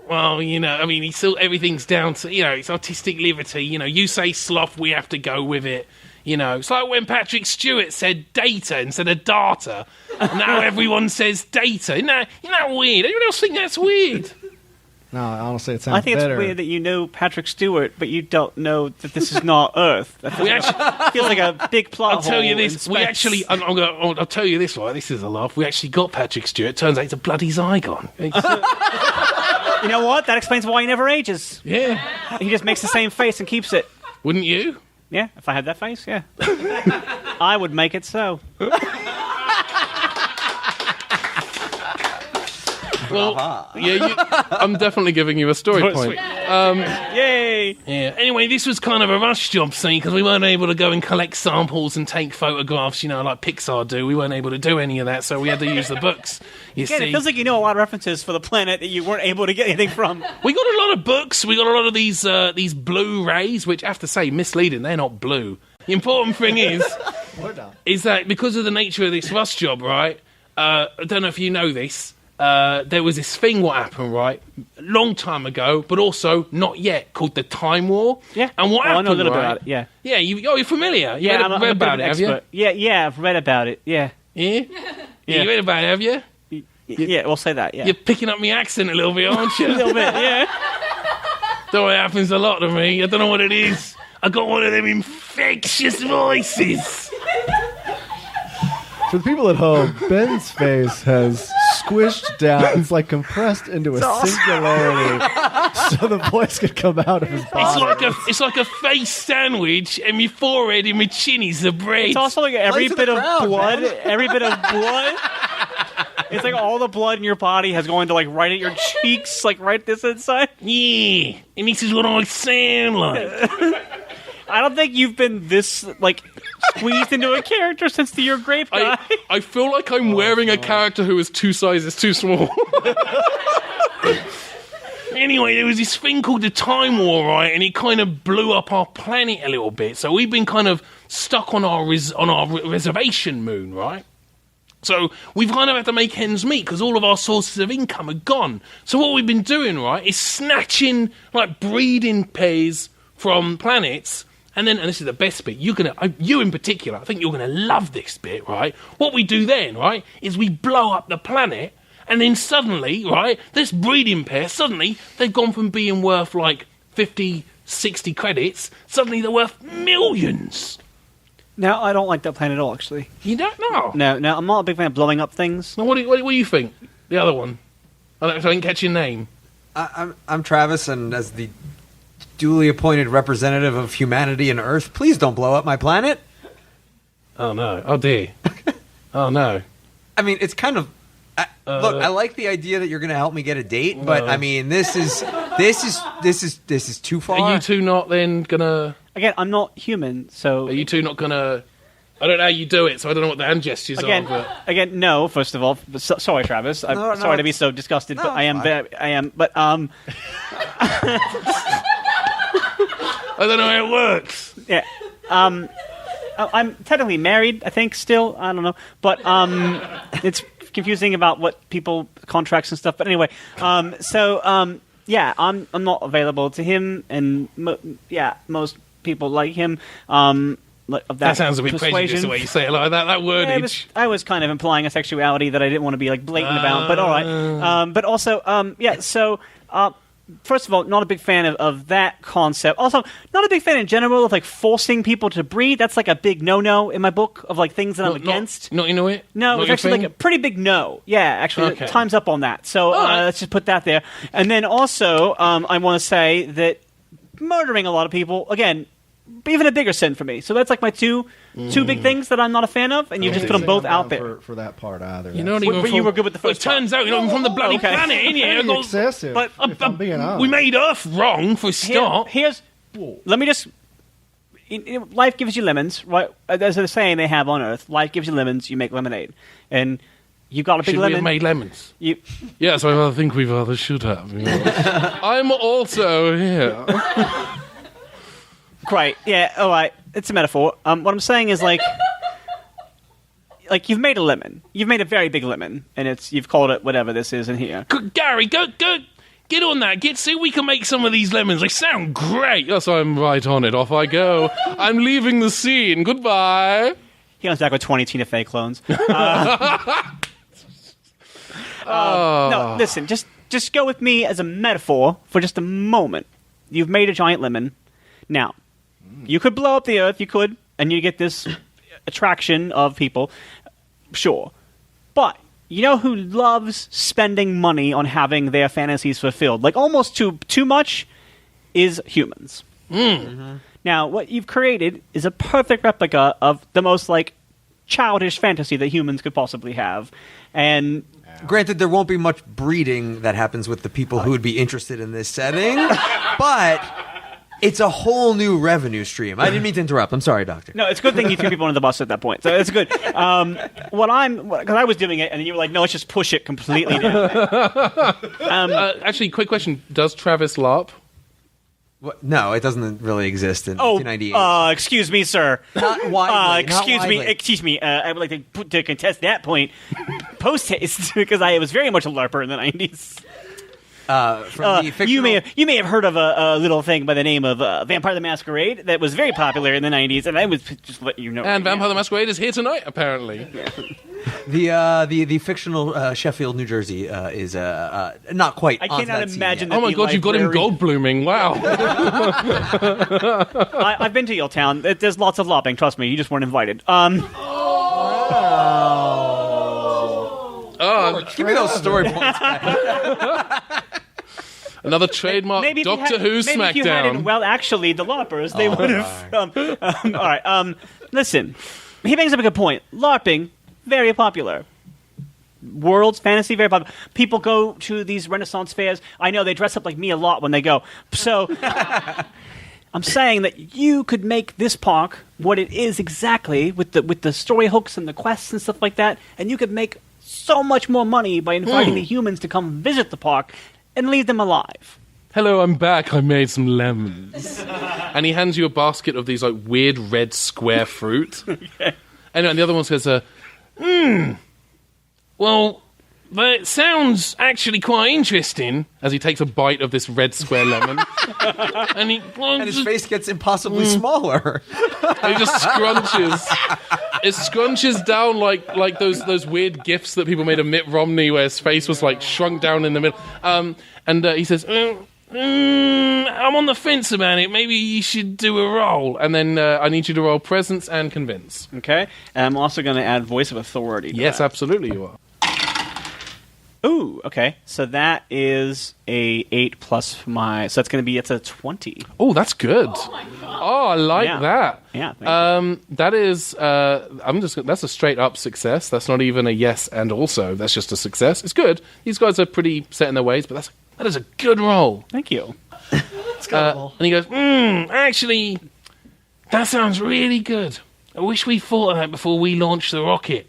Well, you know, I mean, everything's down to, you know, it's artistic liberty. You know, you say sloth, we have to go with it. You know, it's like when Patrick Stewart said data instead of data. And now everyone says data. Isn't that weird? Anyone else think that's weird? No, honestly, it sounds better. I think it's weird that you know Patrick Stewart, but you don't know that this is not Earth. That feels like a big plot I'll tell you hole this. in We space. actually, I'll tell you this, right? This is a laugh. We actually got Patrick Stewart. Turns out he's a bloody Zygon. You know what? That explains why he never ages. Yeah. He just makes the same face and keeps it. Wouldn't you? Yeah, if I had that face, yeah. I would make it so. Well, yeah, I'm definitely giving you a story point. Yay! Yeah. Anyway, this was kind of a rush job, see, because we weren't able to go and collect samples and take photographs, you know, like Pixar do. We weren't able to do any of that, so we had to use the books. You Again, see, it feels like you know a lot of references for the planet that you weren't able to get anything from. we got a lot of books. We got a lot of these Blu-rays, which I have to say, misleading. They're not blue. The important thing is that because of the nature of this rush job, right? I don't know if you know this. There was this thing what happened, right, a long time ago, but also not yet, called the Time War. Yeah. And what happened, I know a little bit right? about it, yeah. Yeah, you're familiar. You Yeah, I'm read a about it, bit of an have expert. Yeah, I've read about it, yeah. you? Yeah, you read about it, have you? Yeah, we'll say that, yeah. You're picking up my accent a little bit, aren't you? A little bit, yeah. Don't know, it happens a lot to me. I don't know what it is. I got one of them infectious voices. For the people at home, Ben's face has squished down. It's like compressed into a singularity, so the voice could come out of his body. It's like a face sandwich, and my forehead and my chin is the bread. It's also like every to bit the of crowd, blood, man. every bit of blood. It's like all the blood in your body has gone to like right at your cheeks, like right this inside. Yeah, and this is what I sound like. I don't think you've been this like squeezed into a character since the Your Grape guy. I feel like I'm wearing a character who is 2 sizes too small. Anyway, there was this thing called the Time War, right, and it kind of blew up our planet a little bit. So we've been kind of stuck on our reservation moon, right? So we've kind of had to make ends meet because all of our sources of income are gone. So what we've been doing, right, is snatching like breeding pairs from planets. And this is the best bit, you in particular, I think you're going to love this bit, right? What we do then, right, is we blow up the planet, and then suddenly, right, this breeding pair, suddenly, they've gone from being worth like 50, 60 credits, suddenly they're worth millions. Now, I don't like that plan at all, actually. You don't know? No, I'm not a big fan of blowing up things. Now, what do you think? The other one? I didn't catch your name. I'm Travis, and as the duly appointed representative of humanity and Earth, please don't blow up my planet. Oh, no. Oh, dear. Oh, no. I mean, it's kind of Look, I like the idea that you're going to help me get a date, but I mean, this is too far. Are you two not then gonna? Again, I'm not human, so... Are you two not gonna? I don't know how you do it, so I don't know what the hand gestures are. But... Again, no. First of all, sorry, Travis. I'm sorry to be so disgusted, but I am. But I don't know how it works. Yeah. I'm technically married, I think, still. I don't know. But it's confusing about what people, contracts and stuff. But anyway, yeah, I'm not available to him, and most people like him. Of that sounds a bit persuasion. prejudiced the way you say it like that. That wordage. I was kind of implying a sexuality that I didn't want to be like blatant about, but all right. But also, so first of all, not a big fan of that concept. Also, not a big fan in general of like forcing people to breed. That's like a big no-no in my book of like things that I'm against. Not you know it? No, not it's actually like a pretty big no. Yeah, actually, Okay. time's up on that. So let's just put that there. And then also, I want to say that murdering a lot of people, again, even a bigger sin for me. So that's like my two big things that I'm not a fan of, and you just put them both out there. For that part either. You're not even. But you were good with the first It turns out you're not even from the bloody planet, ain't you? Pretty excessive. But if I'm being honest. We made Earth wrong for a start. Let me just. Life gives you lemons, right? There's a saying they have on Earth: life gives you lemons, you make lemonade, and you got a big Should lemon. we have made lemons? Yes, I think we rather should have. I'm also here. Great. Yeah. All right. It's a metaphor. What I'm saying is like you've made a lemon. You've made a very big lemon, and you've called it whatever this is in here. Gary, go, get on that. See if we can make some of these lemons. They sound great. Yes, I'm right on it. Off I go. I'm leaving the scene. Goodbye. He comes back with 20 Tina Fey clones. No, listen. Just go with me as a metaphor for just a moment. You've made a giant lemon. Now, you could blow up the Earth. You could, and you get this attraction of people. Sure. But you know who loves spending money on having their fantasies fulfilled? Like almost too much is humans. Mm-hmm. Now, what you've created is a perfect replica of the most like childish fantasy that humans could possibly have. And granted, there won't be much breeding that happens with the people who would be interested in this setting, but it's a whole new revenue stream. I didn't mean to interrupt. I'm sorry, Doctor. No, it's a good thing you threw people under the bus at that point. So it's good. Because I was doing it, and you were like, no, let's just push it completely down. Actually, quick question. Does Travis LARP? What? No, it doesn't really exist in 1998. Excuse me, sir. Not widely. Excuse me. I would like to contest that point post-haste, because I was very much a LARPer in the 90s. From the fictional... You may have heard of a little thing by the name of Vampire the Masquerade that was very popular in the 90s, and I was just letting you know. And Vampire the Masquerade is here tonight, apparently. Yeah. The fictional Sheffield, New Jersey is not quite. I cannot imagine. That oh my God, you've got him gold blooming! Wow. I've been to your town. There's lots of lopping. Trust me, you just weren't invited. Give me those story points back. Another trademark Doctor Who SmackDown. Maybe if you had well, actually, the LARPers, they would have... all right, listen. He brings up a good point. LARPing, very popular. World's fantasy, very popular. People go to these Renaissance fairs. I know they dress up like me a lot when they go. So... I'm saying that you could make this park what it is exactly with the story hooks and the quests and stuff like that, and you could make so much more money by inviting the humans to come visit the park and leave them alive. Hello, I'm back. I made some lemons. And he hands you a basket of these like weird red square fruit. Yeah. And the other one says, well, that sounds actually quite interesting, as he takes a bite of this red square lemon. and his face gets impossibly smaller. He just scrunches. It scrunches down like those weird gifs that people made of Mitt Romney, where his face was like shrunk down in the middle. And he says, I'm on the fence about it. Maybe you should do a roll. And then I need you to roll presence and convince. Okay. And I'm also going to add voice of authority to Yes, that. absolutely you are. Ooh, okay. So that is a 8 plus my. So that's going to be. It's a 20. Oh, that's good. Oh, I like that. Yeah. Thank you. That is. That's a straight up success. That's not even a yes and also. That's just a success. It's good. These guys are pretty set in their ways, but that is a good roll. Thank you. And he goes, actually, that sounds really good. I wish we thought of that before we launched the rocket.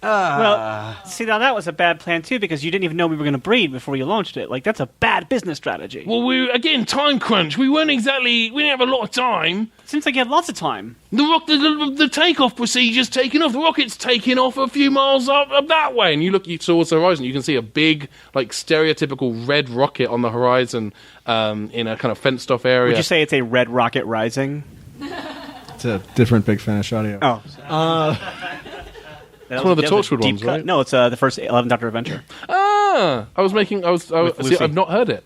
Well, see, now that was a bad plan, too, because you didn't even know we were going to breed before you launched it. Like, that's a bad business strategy. Well, again, time crunch. We didn't have a lot of time. Seems like you had lots of time. The takeoff procedure's taken off. The rocket's taking off a few miles up that way. And you look towards the horizon, you can see a big, like, stereotypical red rocket on the horizon in a kind of fenced-off area. Would you say it's a red rocket rising? It's a different Big Finish audio. Oh. It's one of the Torchwood ones, right? No, it's the first 11th Doctor Adventure. I've not heard it.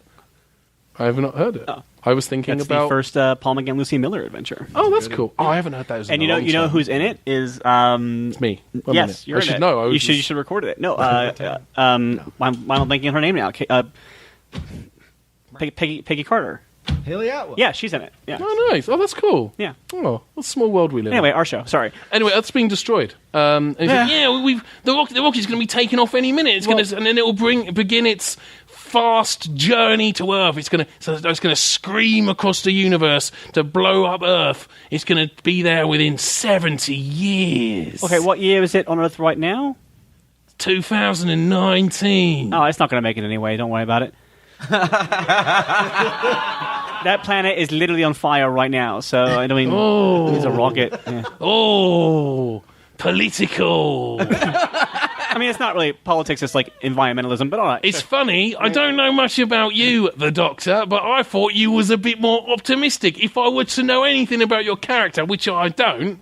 I have not heard it. Oh. I was thinking That's about the first Paul McGann, Lucy Miller adventure. Oh, that's cool. Oh, I haven't heard that. And you know who's in it is it's me. Yes, you're I in should it. know. You should record it. No, I'm thinking of her name now. Peggy Carter. Haley Atwell. Yeah, she's in it. Yeah. Oh, nice. Oh, that's cool. Yeah. Oh, what a small world we live in. Anyway, our show. Sorry. Anyway, Earth's being destroyed. And he's like, the rocket's going to be taken off any minute. And then it will begin its fast journey to Earth. It's going to scream across the universe to blow up Earth. It's going to be there within 70 years. Okay, what year is it on Earth right now? 2019. Oh, it's not going to make it anyway. Don't worry about it. That planet is literally on fire right now, so I mean, it's a rocket. Yeah. Oh, political. I mean, it's not really politics, it's like environmentalism, but all right. It's funny, I don't know much about you, the Doctor, but I thought you was a bit more optimistic. If I were to know anything about your character, which I don't,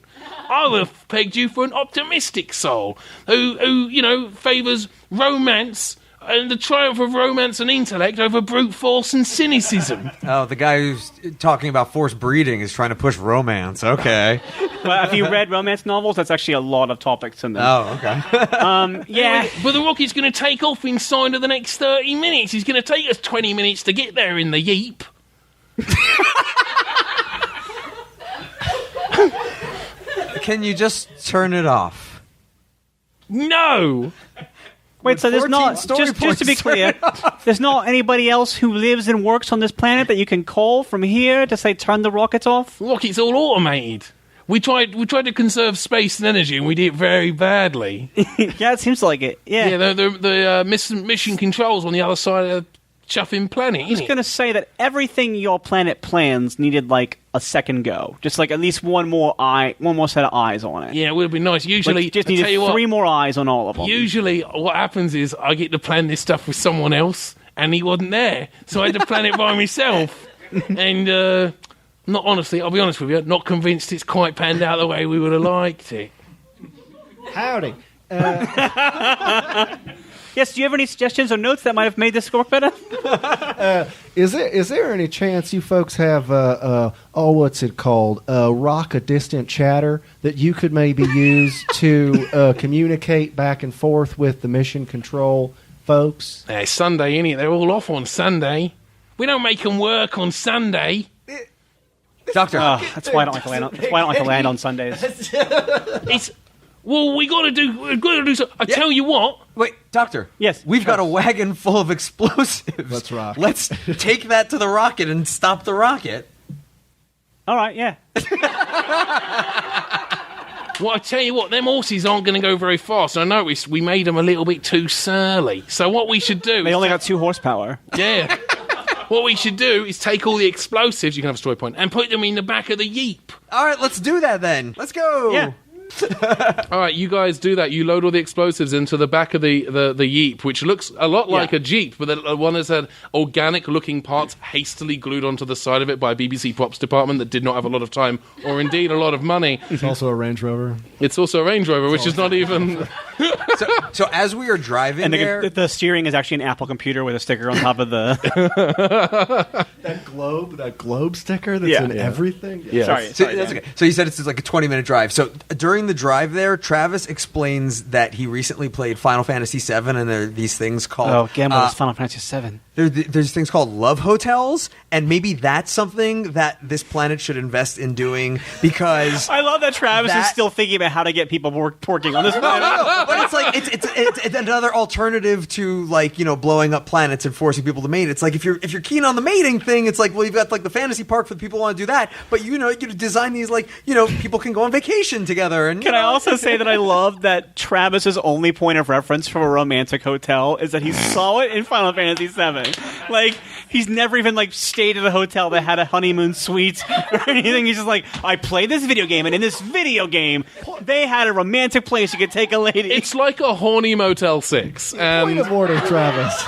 I would have pegged you for an optimistic soul who favours romance and the triumph of romance and intellect over brute force and cynicism. Oh, the guy who's talking about forced breeding is trying to push romance. Okay. Well, if you read romance novels, that's actually a lot of topics in them. Oh, okay. Yeah. But the rocket's going to take off inside of the next 30 minutes. He's going to take us 20 minutes to get there in the Yeep. Can you just turn it off? No! Wait, so there's not, just to be clear, there's not anybody else who lives and works on this planet that you can call from here to say turn the rockets off? Rocket's all automated. We tried to conserve space and energy, and we did it very badly. Yeah, it seems like it. Yeah, the mission controls on the other side of the chuffing planet, I was going to say that everything your planet plans needed, like, a second go. Just, like, at least one more set of eyes on it. Yeah, it would have been nice. Usually, just needed 3 more eyes on all of them. Usually, what happens is I get to plan this stuff with someone else, and he wasn't there. So I had to plan it by myself. And, I'll be honest with you, not convinced it's quite panned out the way we would have liked it. Howdy. Yes, do you have any suggestions or notes that might have made this work better? Is there any chance you folks have what's it called? Rock a distant chatter that you could maybe use to communicate back and forth with the mission control folks? It's Sunday, innit? They're all off on Sunday. We don't make them work on Sunday. Doctor. That's why I don't like to land on. That's why I don't like to land on Sundays. We got to do so. I tell you what. Wait, Doctor. Yes. We've got a wagon full of explosives. Let's rock. Let's take that to the rocket and stop the rocket. All right, yeah. Well, I tell you what, them horses aren't going to go very fast. I noticed we made them a little bit too surly. So what we should do... They only got 2 horsepower. Yeah. What we should do is take all the explosives, you can have a story point, and put them in the back of the Yeep. All right, let's do that then. Let's go. Yeah. All right, you guys do that. You load all the explosives into the back of the Yeep, which looks a lot like a Jeep, but the one has had organic-looking parts hastily glued onto the side of it by a BBC props department that did not have a lot of time or indeed a lot of money. It's also a Range Rover. It's also a Range Rover, which is not even... So as we are driving And there, the steering is actually an Apple computer with a sticker on top of the. that globe sticker that's in everything. Yeah. Sorry, that's Dan. okay. So you said it's like a 20-minute drive. So during the drive there, Travis explains that he recently played Final Fantasy VII, and there are these things called Oh, Gamble was Final Fantasy VII. there's things called love hotels, and maybe that's something that this planet should invest in doing because I love that Travis is still thinking about how to get people porking on this planet. but it's like it's another alternative to like blowing up planets and forcing people to mate. It's like if you're keen on the mating thing, it's like well you've got like the fantasy park for the people who want to do that, but you design these like people can go on vacation together. And Can I also say that I love that Travis's only point of reference for a romantic hotel is that he saw it in Final Fantasy VII. Like he's never even like stayed at a hotel that had a honeymoon suite or anything. He's just like, I played this video game, and in this video game, they had a romantic place you could take a lady. It's like a horny Motel 6. Point And of order, Travis.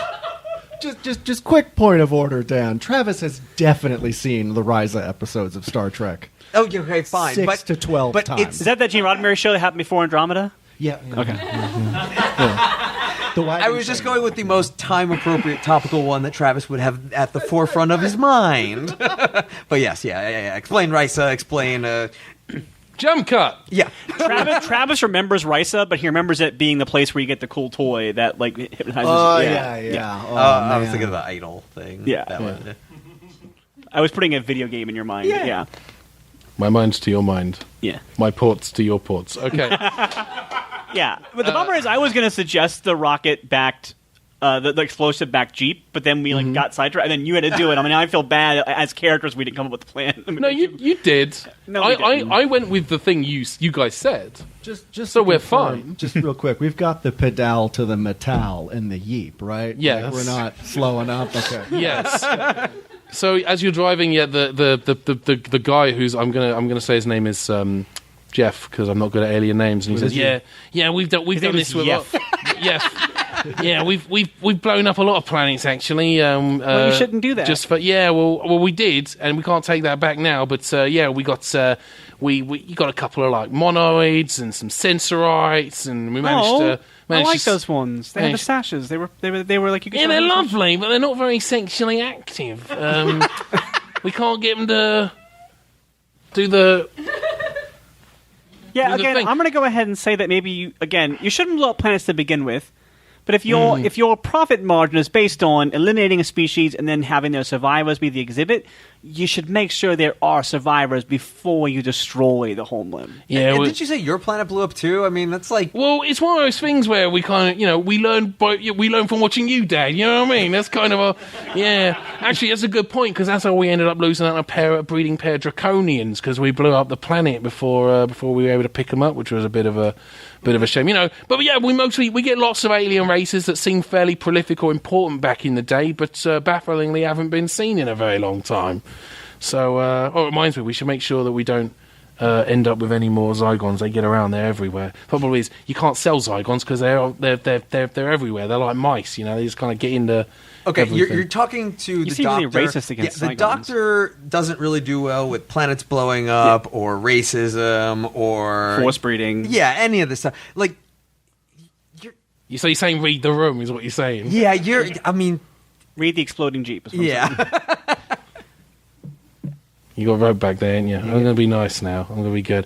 Just quick point of order, Dan. Travis has definitely seen the Ryza episodes of Star Trek. oh okay fine, 6 but to 12 but times. Is that Gene Roddenberry show that happened before Andromeda? Yeah. Okay. I was just going with the most time-appropriate topical one that Travis would have at the forefront of his mind. But yes, yeah. Explain Ryza, explain... jump cut. yeah. Travis remembers Ryza, but he remembers it being the place where you get the cool toy that like hypnotizes. Oh, yeah. Oh, I was man. thinking of the idol thing. Yeah. That one. I was putting a video game in your mind. Yeah. My mind's to your mind. Yeah. My ports to your ports. Okay. Yeah. But the bummer is I was going to suggest the rocket-backed, the explosive-backed Jeep, but then we got sidetracked, and then you had to do it. I mean, I feel bad as characters we didn't come up with the plan. I mean, No, you did. No, we didn't. I went with the thing you guys said. Just So to we're confirm, fine. Just real quick, we've got the pedal to the metal in the Yeep, right? Yes. Like, we're not slowing up. Okay. Yes. So as you're driving, the guy who's I'm gonna say his name is Jeff because I'm not good at alien names, and he says, "Yeah, we've done name this is with Jeff. Yeah, we've blown up a lot of planets actually. Well, you shouldn't do that. Just for well, we did, and we can't take that back now. But we got we got a couple of like monoids and some sensorites, and we managed to. I like to those ones. They had the sashes. They were like you could. Yeah, they're lovely, but they're not very sexually active. We can't get them to do the. Yeah, do the again, thing. I'm going to go ahead and say that maybe you shouldn't blow up planets to begin with. But if your profit margin is based on eliminating a species and then having their survivors be the exhibit, you should make sure there are survivors before you destroy the homeland. Yeah, And did you say your planet blew up too? I mean, that's like... Well, it's one of those things where we kind of, we learn from watching you, Dad. You know what I mean? That's kind of Actually, that's a good point because that's how we ended up losing out a breeding pair of draconians because we blew up the planet before we were able to pick them up, which was a bit of a shame, But yeah, we get lots of alien races that seem fairly prolific or important back in the day, but bafflingly haven't been seen in a very long time. So, it reminds me, we should make sure that we don't end up with any more Zygons. They get around; they're everywhere. Problem is, you can't sell Zygons because they're everywhere. They're like mice, They just kind of get into. Okay, everything. you're talking to the seem doctor. really racist against the Zygons. doctor doesn't really do well with planets blowing up or racism or Force breeding. Yeah, any of this stuff. Like, You're saying read the room is what you're saying. yeah, I mean, Read the exploding Jeep. is what I'm saying. yeah. You got rope back there, ain't you? I'm going to be nice now. I'm going to be good.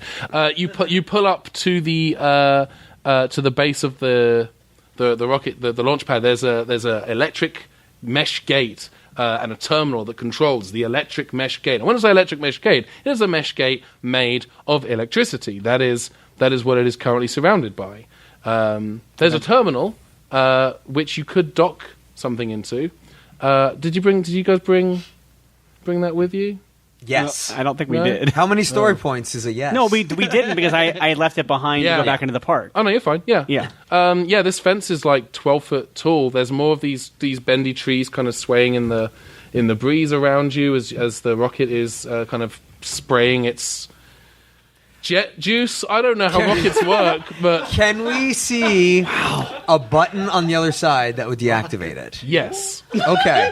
You pull up to the base of the rocket, the launch pad. There's a electric mesh gate and a terminal that controls the electric mesh gate. And when I say electric mesh gate, it is a mesh gate made of electricity. That is what it is currently surrounded by. There's a terminal which you could dock something into. Did you guys bring that with you? Yes. I don't think we No? did. How many story points is a yes? No, we didn't because I left it behind to Yeah. go back into the park. Oh no, you're fine. Yeah, Yeah. This fence is like 12 foot tall. There's more of these bendy trees kind of swaying in the breeze around you as the rocket is kind of spraying its jet juice. I don't know how rockets work, but Can we see a button on the other side that would deactivate it? yes, Okay.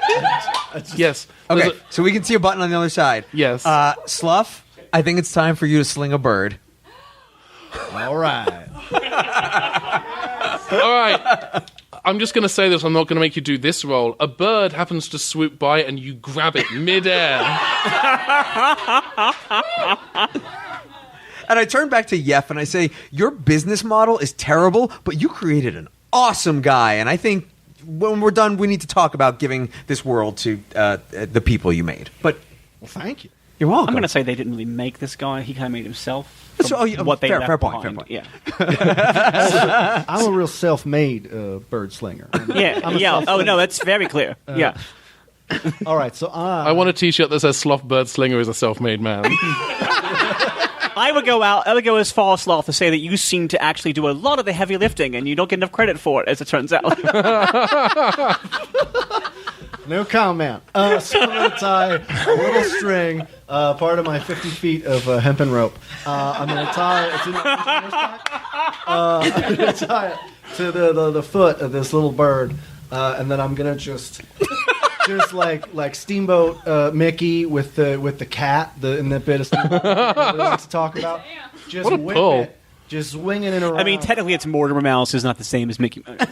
yes. Okay. There's a- So we can see a button on the other side. Yes. Slough, I think it's time for you to sling a bird. All right. All right. I'm just going to say this. I'm not going to make you do this roll. A bird happens to swoop by and you grab it midair. And I turn back to Yef and I say, your business model is terrible, but you created an awesome guy. And I think when we're done, we need to talk about giving this world to the people you made. But Well, thank you. you're welcome. I'm going to say they didn't really make this guy. He kind of made himself. So, What they fair left point, behind. fair point. Yeah. I'm a real self-made bird slinger. Yeah. Oh no, that's very clear. Yeah. All right, so I want a T-shirt that says Slough Birdslinger is a self-made man. I would go as far as Slough to say that you seem to actually do a lot of the heavy lifting, and you don't get enough credit for it, as it turns out. no comment. So I'm going to tie a little string, part of my 50 feet of hempen rope. I'm going to tie it's in I'm going to tie it to the foot of this little bird, and then I'm going to just like Steamboat Mickey with the cat in that bit of Steamboat everybody likes to talk about. Just What a whip pull. it, just swinging it around. I mean, technically, it's Mortimer Mouse is not the same as Mickey Mouse.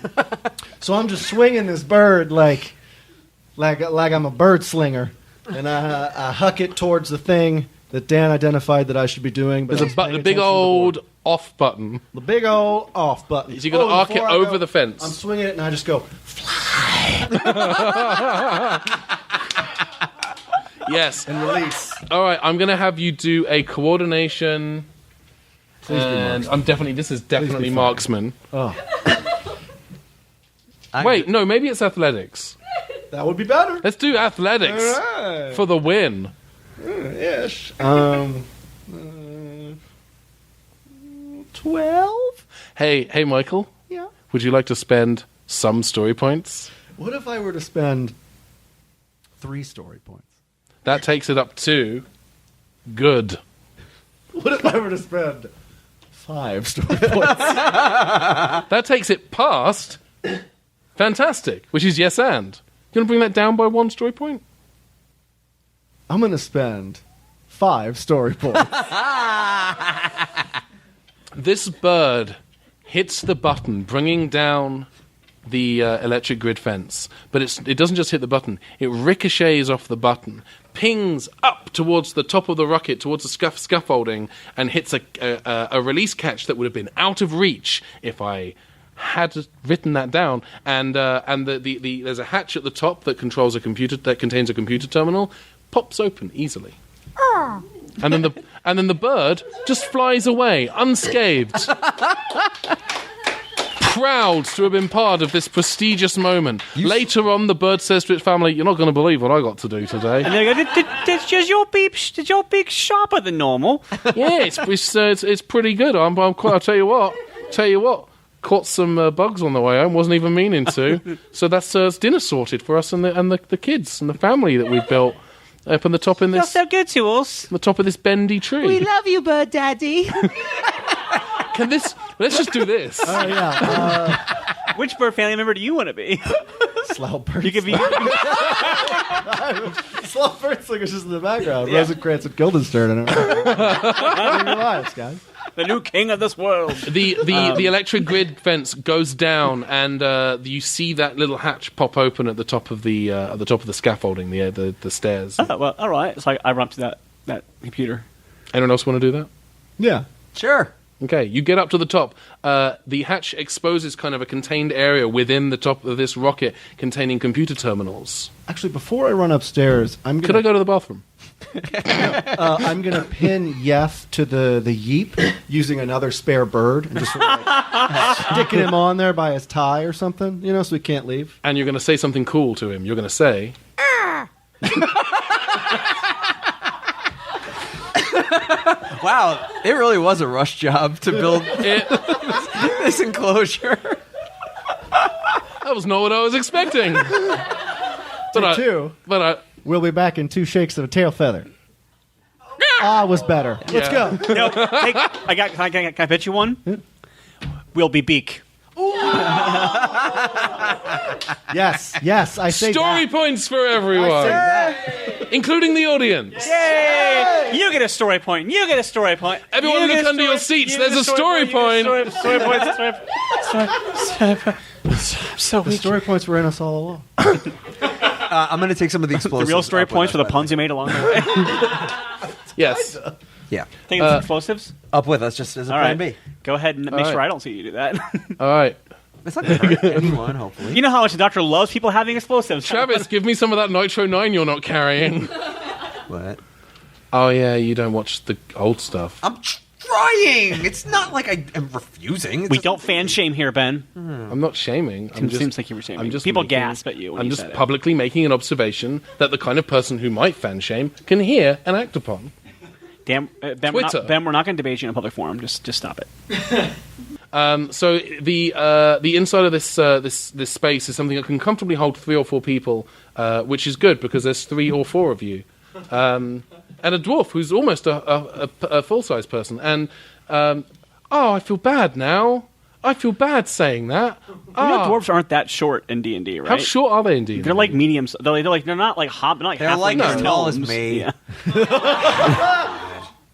So I'm just swinging this bird like I'm a bird slinger, and I huck it towards the thing that Dan identified that I should be doing. But There's a big old off button. the big old off button. So you're going to arc it before I over go, the fence. I'm swinging it, and I just go. Yes. And release. All right, I'm going to have you do a coordination. Please be And this is definitely fun. marksman. Oh, Wait, no, maybe it's athletics. that would be better. Let's do athletics All right. for the win. Ish. 12. Hey, Michael, Yeah. would you like to spend some story points? What if I were to spend 3 story points? That takes it up to good. What if I were to spend 5 story points? That takes it past fantastic, which is yes and. You want to bring that down by 1 story point? I'm going to spend 5 story points. This bird hits the button, bringing down the electric grid fence. But it doesn't just hit the button. It ricochets off the button, pings up towards the top of the rocket, towards the scaffolding, and hits a release catch that would have been out of reach if I had written that down. And there's a hatch at the top that controls that contains a computer terminal. Pops open easily. And then the bird just flies away unscathed. Proud to have been part of this prestigious moment. Later on, the bird says to its family, "You're not going to believe what I got to do today." And they go, "Did your beak sharper than normal?" Yeah, it's pretty good. I'll tell you what. Caught some bugs on the way home. Wasn't even meaning to. So that's dinner sorted for us and the kids and the family that we built up on the top in You're this. so good to us. The top of this bendy tree. love you, Bird Daddy. Let's just do this. Oh, yeah. Which bird family member do you want to be? Slough Birdslinger. You could be. Slough Birdslinger's just in the background. Rosencrantz and Guildenstern. And everything. Your lives, guys. the new king of this world. The electric grid fence goes down, and you see that little hatch pop open at the top of the scaffolding, the stairs. Oh, well, all right. So I run up to that computer. Anyone else want to do that? Yeah. Sure. Okay, you get up to the top. The hatch exposes kind of a contained area within the top of this rocket containing computer terminals. Actually, before I run upstairs, Could I go to the bathroom? I'm going to pin Yef to the yeep using another spare bird and just sort of like sticking him on there by his tie or something, so he can't leave. And you're going to say something cool to him. You're going to say... Wow, it really was a rush job to build this enclosure. That was not what I was expecting. But We'll be back in 2 shakes of a tail feather. Was better. Let's go. No, can I bet you one? We'll be beak. Yes, I say Story that. points for everyone, I say that. including the audience. Yay! You get a story point. You get a story point. Everyone You look get a under your story- seats. you There's get a story point. You get story points. Story point. So The weak. story points were in us all along. I'm going to take some of the The explosives. real story up with points us, for the by puns you made along the way. Yes. Yeah, Taking some explosives. up with us just as a All plan right. B. Go ahead and make right. sure I don't see you do that. All right. It's not going to hurt anyone, hopefully. You know how much the doctor loves people having explosives. Travis, give me some of that Nitro 9 you're not carrying. What? Oh, yeah, you don't watch the old stuff. I'm trying. It's not like I am refusing. It's We just- don't fan shame here, Ben. I'm not shaming. I'm just, Seems like you were shaming. I'm just People making- gasp at you when I'm you just said it. publicly making an observation that the kind of person who might fan shame can hear and act upon. Damn, Ben, Twitter. we're not going to debate you in a public forum. Just stop it. So the inside of this space is something that can comfortably hold 3 or 4 people, which is good because there's 3 or 4 of you, and a dwarf who's almost a full-size person. And I feel bad now. I feel bad saying that. You know, dwarves aren't that short in D&D, right? How short are they indeed? They're like medium. They're not like hop. They're like They're half like like as tall as gnomes. me. Yeah.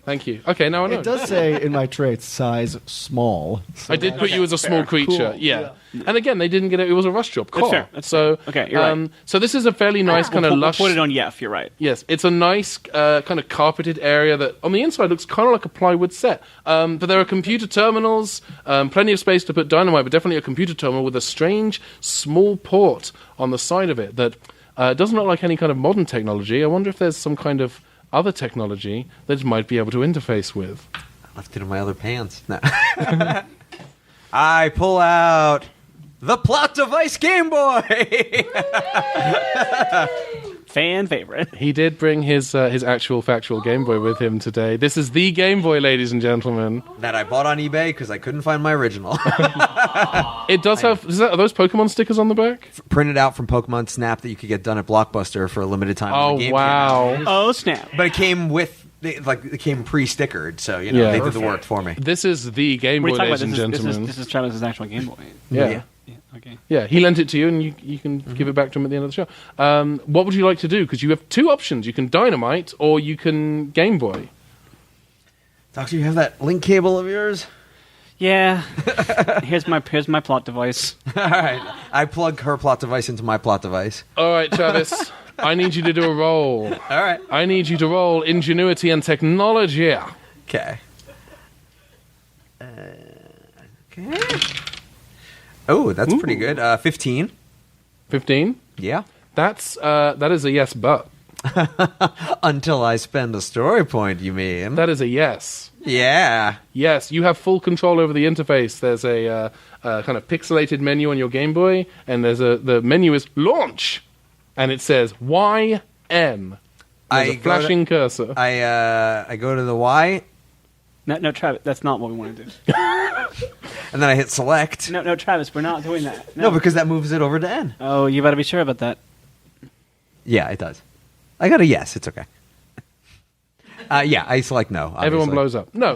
Thank you. Okay, now I know. It does say in my traits size small. So I did put you as a small fair. creature, Cool. yeah. And again, they didn't get it. It was a rush job. Cool. fair. That's so fair. Okay, you're right. So this is a fairly nice kind of We'll lush. put it on Yef. You're right. Yes, it's a nice kind of carpeted area that on the inside looks kind of like a plywood set. But there are computer terminals, plenty of space to put dynamite, but definitely a computer terminal with a strange small port on the side of it that doesn't look like any kind of modern technology. I wonder if there's some kind of other technology that it might be able to interface with. I left it in my other pants. No. I pull out the plot device Game Boy. Fan favorite. He did bring his actual factual Game Boy with him today. This is the Game Boy, ladies and gentlemen. that I bought on eBay because I couldn't find my original. It does have. Are those Pokemon stickers on the back? Printed out from Pokemon Snap that you could get done at Blockbuster for a limited time. when Oh the game came out. wow! Oh snap! But it came with, it came pre-stickered, so Yeah. they did the work for me. This is the Game What are Boy, you talking ladies about? and gentlemen. This is Travis's actual Game Boy. Yeah. Yeah. Yeah. Okay. Yeah, he lent it to you, and you can give it back to him at the end of the show. What would you like to do? Because you have 2 options: you can dynamite, or you can Game Boy. Doctor, you have that link cable of yours? Yeah. here's my plot device. All right. I plug her plot device into my plot device. All right, Travis, I need you to do a roll. All right. I need you to roll ingenuity and technology. Okay. Okay. Oh, that's pretty good. 15. 15. Yeah. That is a yes, but Until I spend a story point, you mean? that is a yes. Yeah. Yes, you have full control over the interface. There's a kind of pixelated menu on your Game Boy, and the menu is launch, and it says YM. There's a flashing cursor. I go to the Y, No, Travis, that's not what we want to do. and then I hit select. No, Travis, we're not doing that. No, because that moves it over to N. Oh, you better be sure about that. Yeah, it does. I got a yes. It's okay. Yeah, I select no. Obviously. Everyone blows up. No,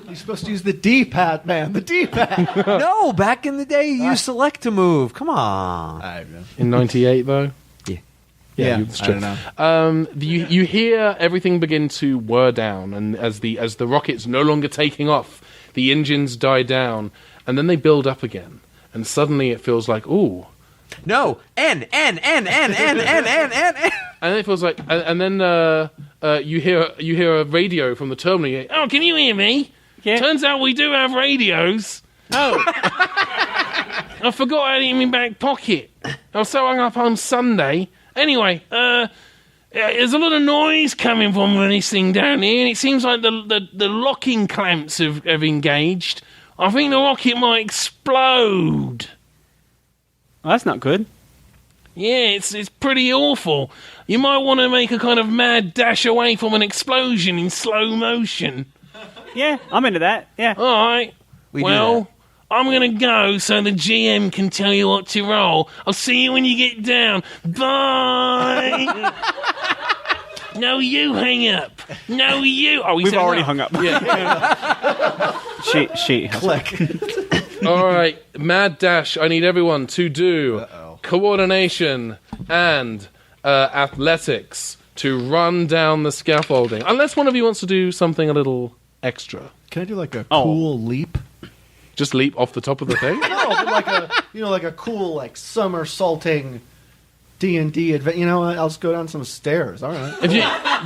You're supposed to use the D-pad, man. The D-pad. No, back in the day, you select to move. Come on. I don't know. in '98 though. Yeah, you- I don't know. You hear everything begin to whir down, and as the rocket's no longer taking off, the engines die down, and then they build up again, and suddenly it feels like ooh, No, N. And it feels like, and then you hear a radio from the terminal. You go, oh, can you hear me? Yeah. Turns out we do have radios. Oh, I forgot I had it in my back pocket. I was so hung up on Sunday. Anyway, there's a lot of noise coming from this thing down here, and it seems like the locking clamps have engaged. I think the rocket might explode. well, that's not good. Yeah, it's pretty awful. You might want to make a kind of mad dash away from an explosion in slow motion. Yeah, I'm into that. Yeah. All right. We do Well, that. I'm going to go so the GM can tell you what to roll. I'll see you when you get down. Bye. No, you hang up. No, you. Oh, We've already hung up. Yeah. She. Click. All right, Mad Dash. I need everyone to do coordination and athletics to run down the scaffolding. Unless one of you wants to do something a little extra. Can I do like a cool leap? Just leap off the top of the thing? No, but like a cool like somersaulting D&D adventure. You know what? I'll just go down some stairs. All right. If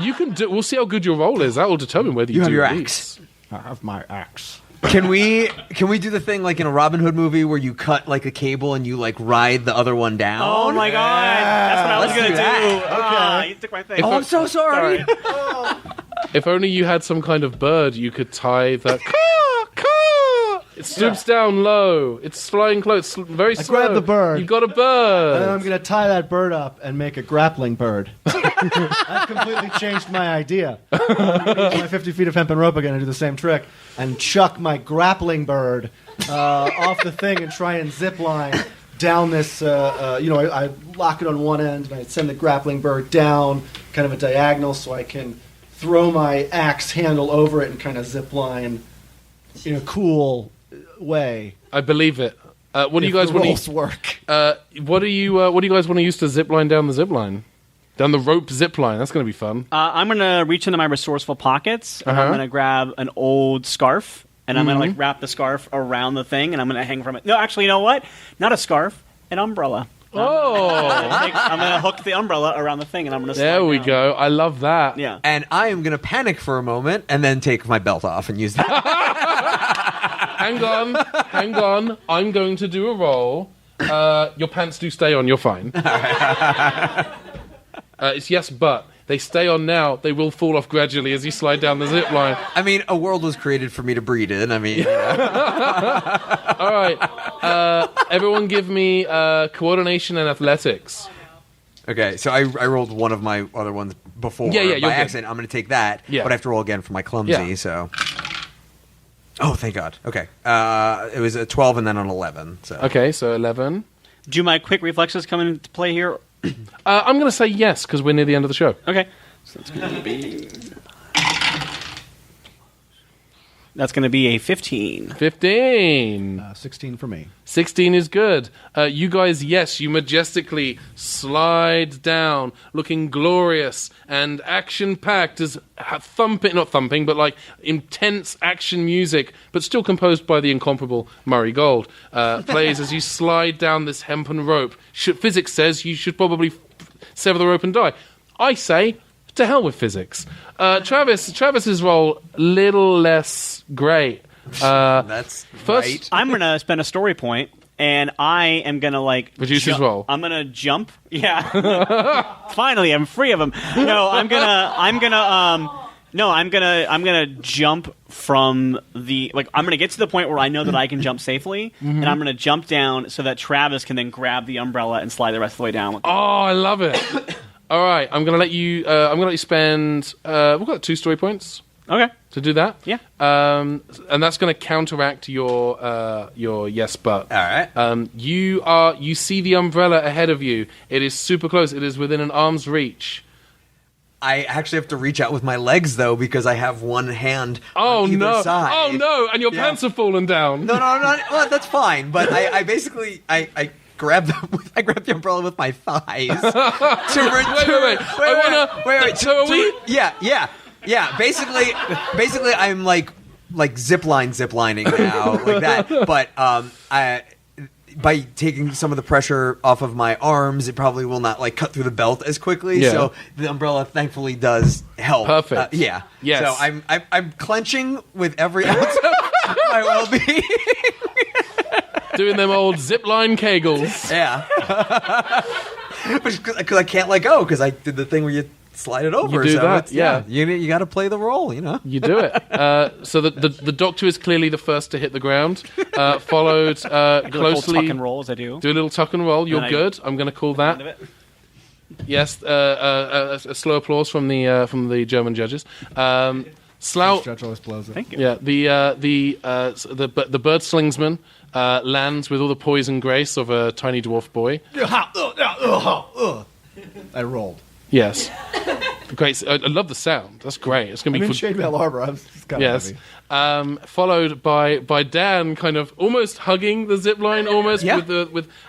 you can do, we'll see how good your roll is. That will determine whether you have do your leaps. axe. I have my axe. Can we do the thing like in a Robin Hood movie where you cut like a cable and you like ride the other one down? Oh my god, that's what I was Let's gonna do that. do. Ah, you took my thing. Oh, I'm so sorry. If only you had some kind of bird you could tie the... It stoops down low. It's flying close. It's very slow. grab the bird. You got a bird. And I'm going to tie that bird up and make a grappling bird. I've completely changed my idea. I'm going to use my 50 feet of hempen rope again and do the same trick and chuck my grappling bird off the thing and try and zip line down this. I lock it on one end and I send the grappling bird down kind of a diagonal so I can throw my axe handle over it and kind of zip line in a cool way. I believe it. What do you guys want to work? What do you guys want to use to zip line down the zip line? Down the rope zip line. That's going to be fun. I'm going to reach into my resourceful pockets, and I'm going to grab an old scarf, and I'm going to wrap the scarf around the thing, and I'm going to hang from it. No, actually, you know what? Not a scarf, an umbrella. I'm going to hook the umbrella around the thing, and I'm going to slide There we down. go. I love that. Yeah. And I am going to panic for a moment and then take my belt off and use that. Hang on. I'm going to do a roll. Your pants do stay on. You're fine. It's yes, but they stay on now. They will fall off gradually as you slide down the zip line. I mean, a world was created for me to breed in. I mean, you know. All right. Everyone give me coordination and athletics. Okay, so I rolled one of my other ones before you're by good. accident. I'm going to take that, but I have to roll again for my clumsy, so... Oh, thank God. Okay. It was a 12 and then an 11. So. Okay, so 11. Do my quick reflexes come into play here? I'm going to say yes, because we're near the end of the show. Okay. So that's going to be... That's going to be a 15. 15. 16 for me. 16 is good. You guys, yes, you majestically slide down, looking glorious and action-packed as not thumping, but like intense action music, but still composed by the incomparable Murray Gold, plays as you slide down this hempen rope. Physics says you should probably sever the rope and die. I say, to hell with physics. Travis's role, little less great. That's first, right. I'm going to spend a story point, and I am going to reduce his roll. I'm going to jump. Yeah. Finally, I'm free of him. No, I'm gonna jump from the I'm gonna get to the point where I know that I can jump safely, and I'm gonna jump down so that Travis can then grab the umbrella and slide the rest of the way down. Oh, I love it. All right, I'm gonna let you spend. We've got 2 story points. Okay. To do that. Yeah. And that's going to counteract your yes but. All right. You see the umbrella ahead of you. It is super close. It is within an arm's reach. I actually have to reach out with my legs, though, because I have one hand on either side. Oh, no, and your pants have fallen down. No, well, that's fine, but I basically grab the umbrella with my thighs. Wait. So are we? Yeah. Basically, I'm like ziplining now, like that. But by taking some of the pressure off of my arms, it probably will not cut through the belt as quickly. Yeah. So the umbrella thankfully does help. Perfect. Yeah. Yes. So I'm clenching with every ounce of my well-being. Doing them old zipline kegels. Yeah. Because I can't let go because I did the thing where you slide it over. You do that, yeah. You got to play the role, you know. You do it. So the doctor is clearly the first to hit the ground, followed I do closely. a tuck and roll as I do. Do a little tuck and roll. You're Then good. I'm going to call that. Yes. A slow applause from the German judges. Slough. Judge always blows it. Thank you. Yeah. The Birdslingsman lands with all the poise and grace of a tiny dwarf boy. I rolled. Yes. Great. I love the sound. That's great. It's going to I'm be in Shade Vale Arbor. I'm just kind of yes. Followed by Dan, kind of almost hugging the zip line, almost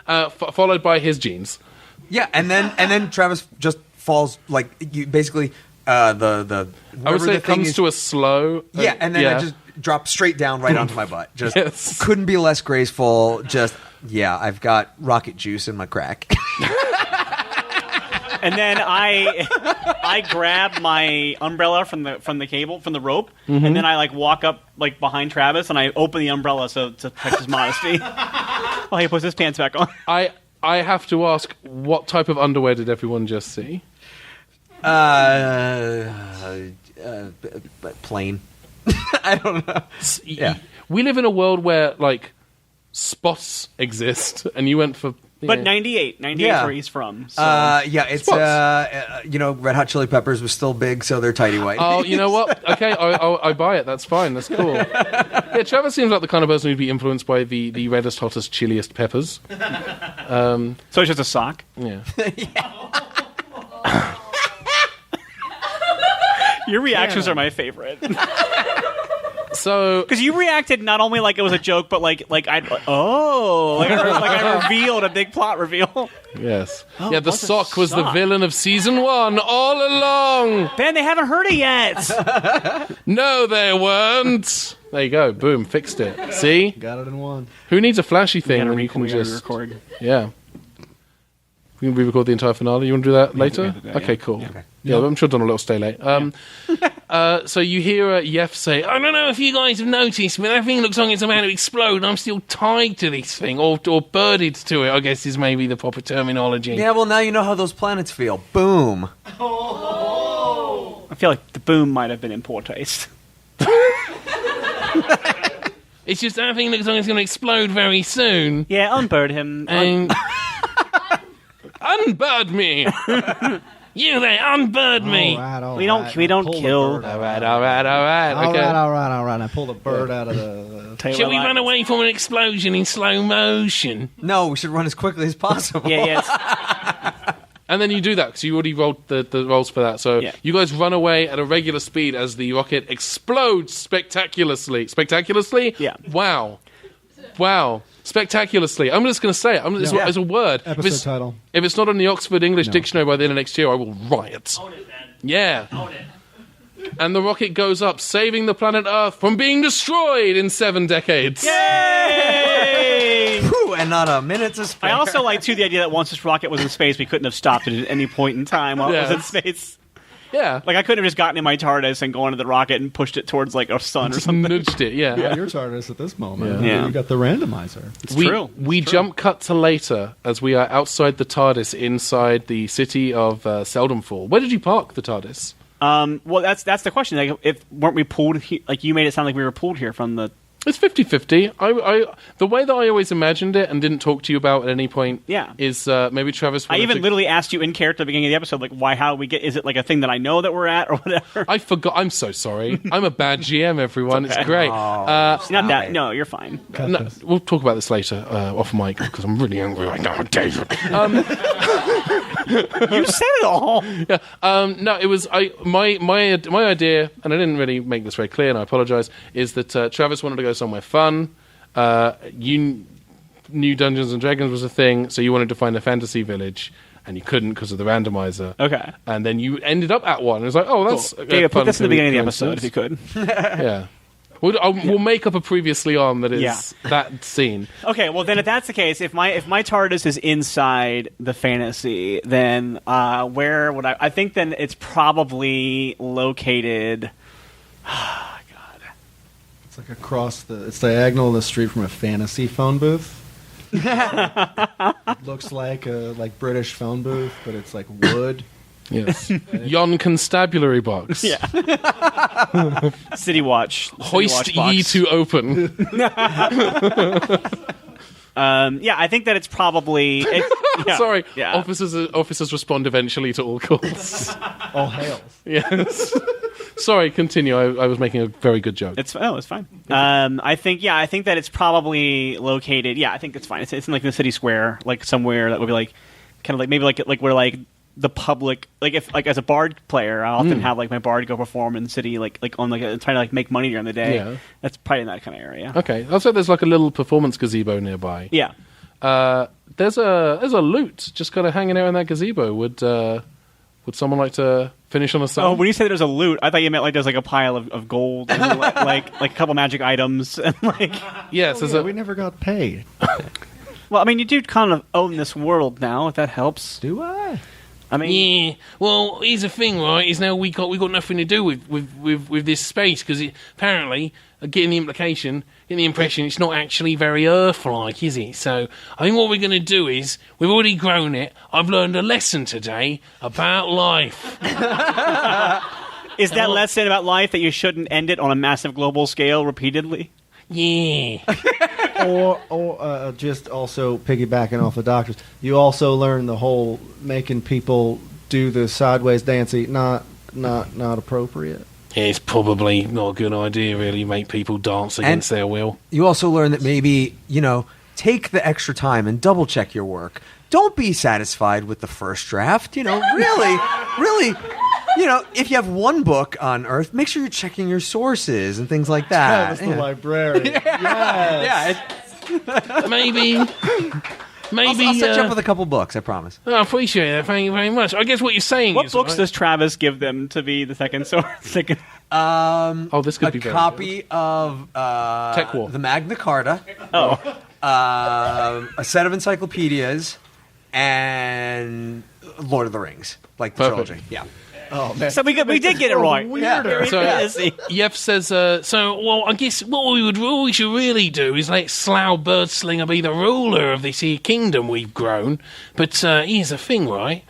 followed by his jeans. Yeah, and then Travis just falls like you basically the. I would say it comes to a slow. Yeah, and then it just drops straight down right onto my butt. Just couldn't be less graceful. Just I've got rocket juice in my crack. And then I grab my umbrella from the cable, from the rope, and then I like walk up like behind Travis and I open the umbrella to protect his modesty while he puts his pants back on. I have to ask, what type of underwear did everyone just see? Plain. I don't know. Yeah. We live in a world where like spots exist, and you went for. But 98 is where he's from. So. It's Red Hot Chili Peppers was still big, so they're tidy white. Oh, you know what? Okay, I buy it. That's fine. That's cool. Yeah, Trevor seems like the kind of person who'd be influenced by the reddest, hottest, chilliest peppers. So it's just a sock? Yeah. Your reactions are my favorite. So, because you reacted not only like it was a joke, but like I revealed a big plot reveal. Yes. Yeah, the sock was the villain of season 1 all along. Ben, they haven't heard it yet. No, they weren't. There you go. Boom. Fixed it. See? Got it in one. Who needs a flashy thing when you can just record? Yeah. We can re-record the entire finale. You want to do that later? Okay, cool. Yeah, I'm sure Donald will stay late. So you hear Yef say, I don't know if you guys have noticed, but that thing looks like it's about to explode, and I'm still tied to this thing, or birded to it, I guess is maybe the proper terminology. Yeah, well, now you know how those planets feel. Boom. I feel like the boom might have been in poor taste. It's just that thing looks like it's going to explode very soon. Yeah, unbird him. And unbird me! You there, unbird me! We don't kill. All right. Okay. All right. I pulled a bird out of the... Shall we run away from an explosion in slow motion? No, we should run as quickly as possible. Yeah. And then you do that, because you already rolled the rolls for that. So you guys run away at a regular speed as the rocket explodes spectaculously. Spectaculously? Yeah. Wow. Spectaculously. I'm just going to say it. It's a word. Episode title. If it's not in the Oxford English Dictionary by the end of next year, I will riot. Own it, man. Yeah. Own it. And the rocket goes up, saving the planet Earth from being destroyed in 7 decades. Yay! Whew, and not a minute to spare. I also like, too, the idea that once this rocket was in space, we couldn't have stopped it at any point in time while it was in space. Yeah. Like, I couldn't have just gotten in my TARDIS and gone to the rocket and pushed it towards, like, a sun or something. Nudged it, yeah. Your TARDIS at this moment. Yeah. You got the randomizer. It's true. We jump cut to later as we are outside the TARDIS inside the city of Seldomfall. Where did you park the TARDIS? Well, that's the question. Like, weren't we pulled? Like, you made it sound like we were pulled here from the. It's 50-50. The way that I always imagined it and didn't talk to you about at any point is maybe Travis... I even literally asked you in character at the beginning of the episode, like, how we get... Is it like a thing that I know that we're at or whatever? I forgot. I'm so sorry. I'm a bad GM, everyone. It's great. Not that. No, you're fine. No, we'll talk about this later off mic because I'm really angry right now, David. You said it all. Yeah. No, it was my idea, and I didn't really make this very clear, and I apologize, is that Travis wanted to go somewhere fun. You knew Dungeons and Dragons was a thing, so you wanted to find a fantasy village, and you couldn't because of the randomizer. Okay. And then you ended up at one. It was like, oh, that's cool. David, put this in the beginning of the episode if you could. Yeah. We'll make up a previously on that is that scene. Okay, well then if that's the case, if my TARDIS is inside the fantasy, then where would I think then it's probably located. God. It's like it's diagonal in the street from a fantasy phone booth. It looks like a British phone booth, but it's like wood. Yes. Yon Constabulary box. Yeah. City Watch. Hoist ye to open. I think that it's probably... Sorry. Yeah. Officers respond eventually to all calls. All hails. Yes. Sorry, continue. I was making a very good joke. It's fine. I think that it's probably located... Yeah, I think it's fine. It's in like the city square, like somewhere that would be like... Kind of like... Maybe like where like... the public, like as a bard player, I often have like my bard go perform in the city, like on like trying to like make money during the day. Yeah. That's probably in that kind of area. Okay. Also, there's like a little performance gazebo nearby. Yeah. There's a loot just kind of hanging out in that gazebo. Would someone like to finish on a song? Oh, when you said there's a loot, I thought you meant like there's like a pile of gold, and like a couple magic items, and like. Yes, we never got paid. Well, I mean, you do kind of own this world now, if that helps. Do I? I mean, Yeah. Well, here's the thing, right? Is now we got nothing to do with this space because apparently, getting the impression it's not actually very Earth-like, is it? So I think what we're going to do is we've already grown it. I've learned a lesson today about life. is that lesson about life that you shouldn't end it on a massive global scale repeatedly? Yeah. Or just also piggybacking off of doctors, you also learn the whole making people do the sideways dancing not appropriate. It's probably not a good idea, really, make people dance against their will. You also learn that maybe, take the extra time and double check your work. Don't be satisfied with the first draft. Really, if you have one book on Earth, make sure you're checking your sources and things like that. Travis the librarian. Yes. Maybe. I'll set you up with a couple books, I promise. I appreciate that. Thank you very much. I guess what you're saying What is... books right? does Travis give them to be the second source? This could be A very copy of Tech War. the Magna Carta, a set of encyclopedias, and Lord of the Rings, like the Perfect. trilogy. Yeah. Oh man. So we did get it right. Weirder. So- Yeah. Yef says, I guess what we should really do is let Slough Birdslinger be the ruler of this here kingdom we've grown. But here's the thing, right?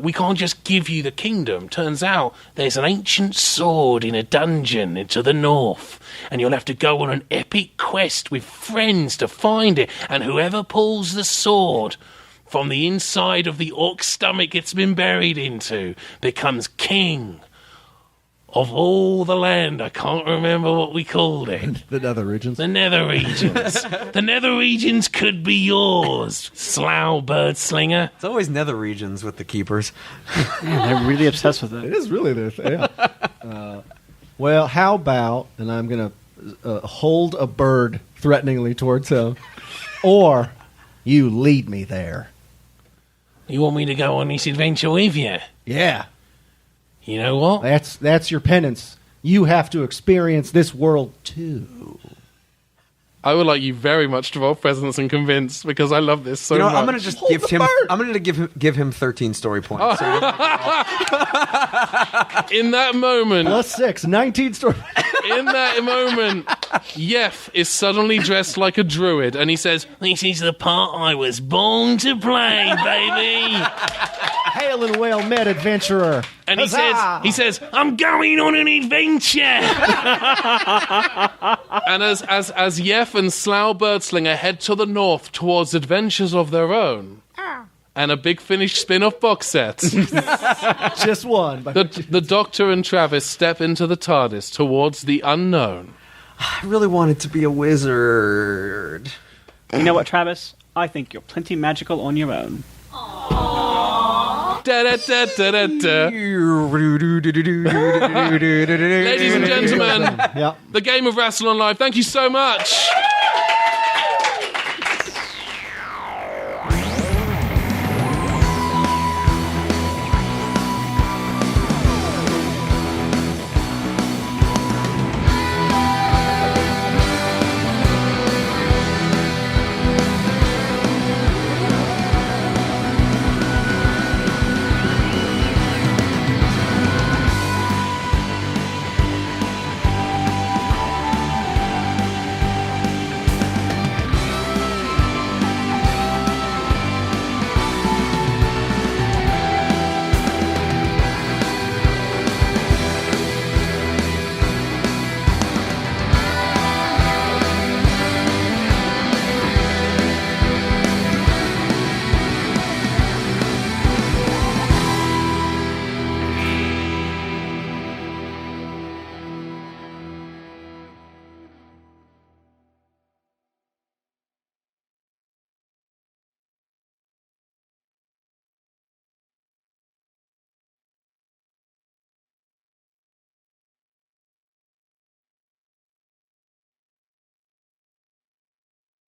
We can't just give you the kingdom. Turns out there's an ancient sword in a dungeon to the north, and you'll have to go on an epic quest with friends to find it. And whoever pulls the sword from the inside of the orc stomach it's been buried into becomes king of all the land. I can't remember what we called it. The nether regions. The nether regions. The nether regions could be yours, Slough Birdslinger. It's always nether regions with the keepers. They're really obsessed with It it. is really this. Yeah. Well, how about, and I'm going to hold a bird threateningly towards him, or you lead me there. You want me to go on this adventure with you? Yeah. You know what? That's your penance. You have to experience this world too. I would like you very much to roll presence and convince because I love this so much. I'm going to just give him. I'm going to give him 13 story points. In that moment, +6, 19 story. in that moment, Yef is suddenly dressed like a druid, and he says, This is the part I was born to play, baby. Hail and well met, adventurer. And he says, I'm going on an adventure. and as Yef and Slough Birdslinger head to the north towards adventures of their own, and a Big Finish spin-off box set, Just one. the Doctor and Travis step into the TARDIS towards the unknown. I really wanted to be a wizard. You know what, Travis? I think you're plenty magical on your own. Da-da-da-da-da-da. Ladies and gentlemen, Yeah. the game of Rassilon Live, thank you so much.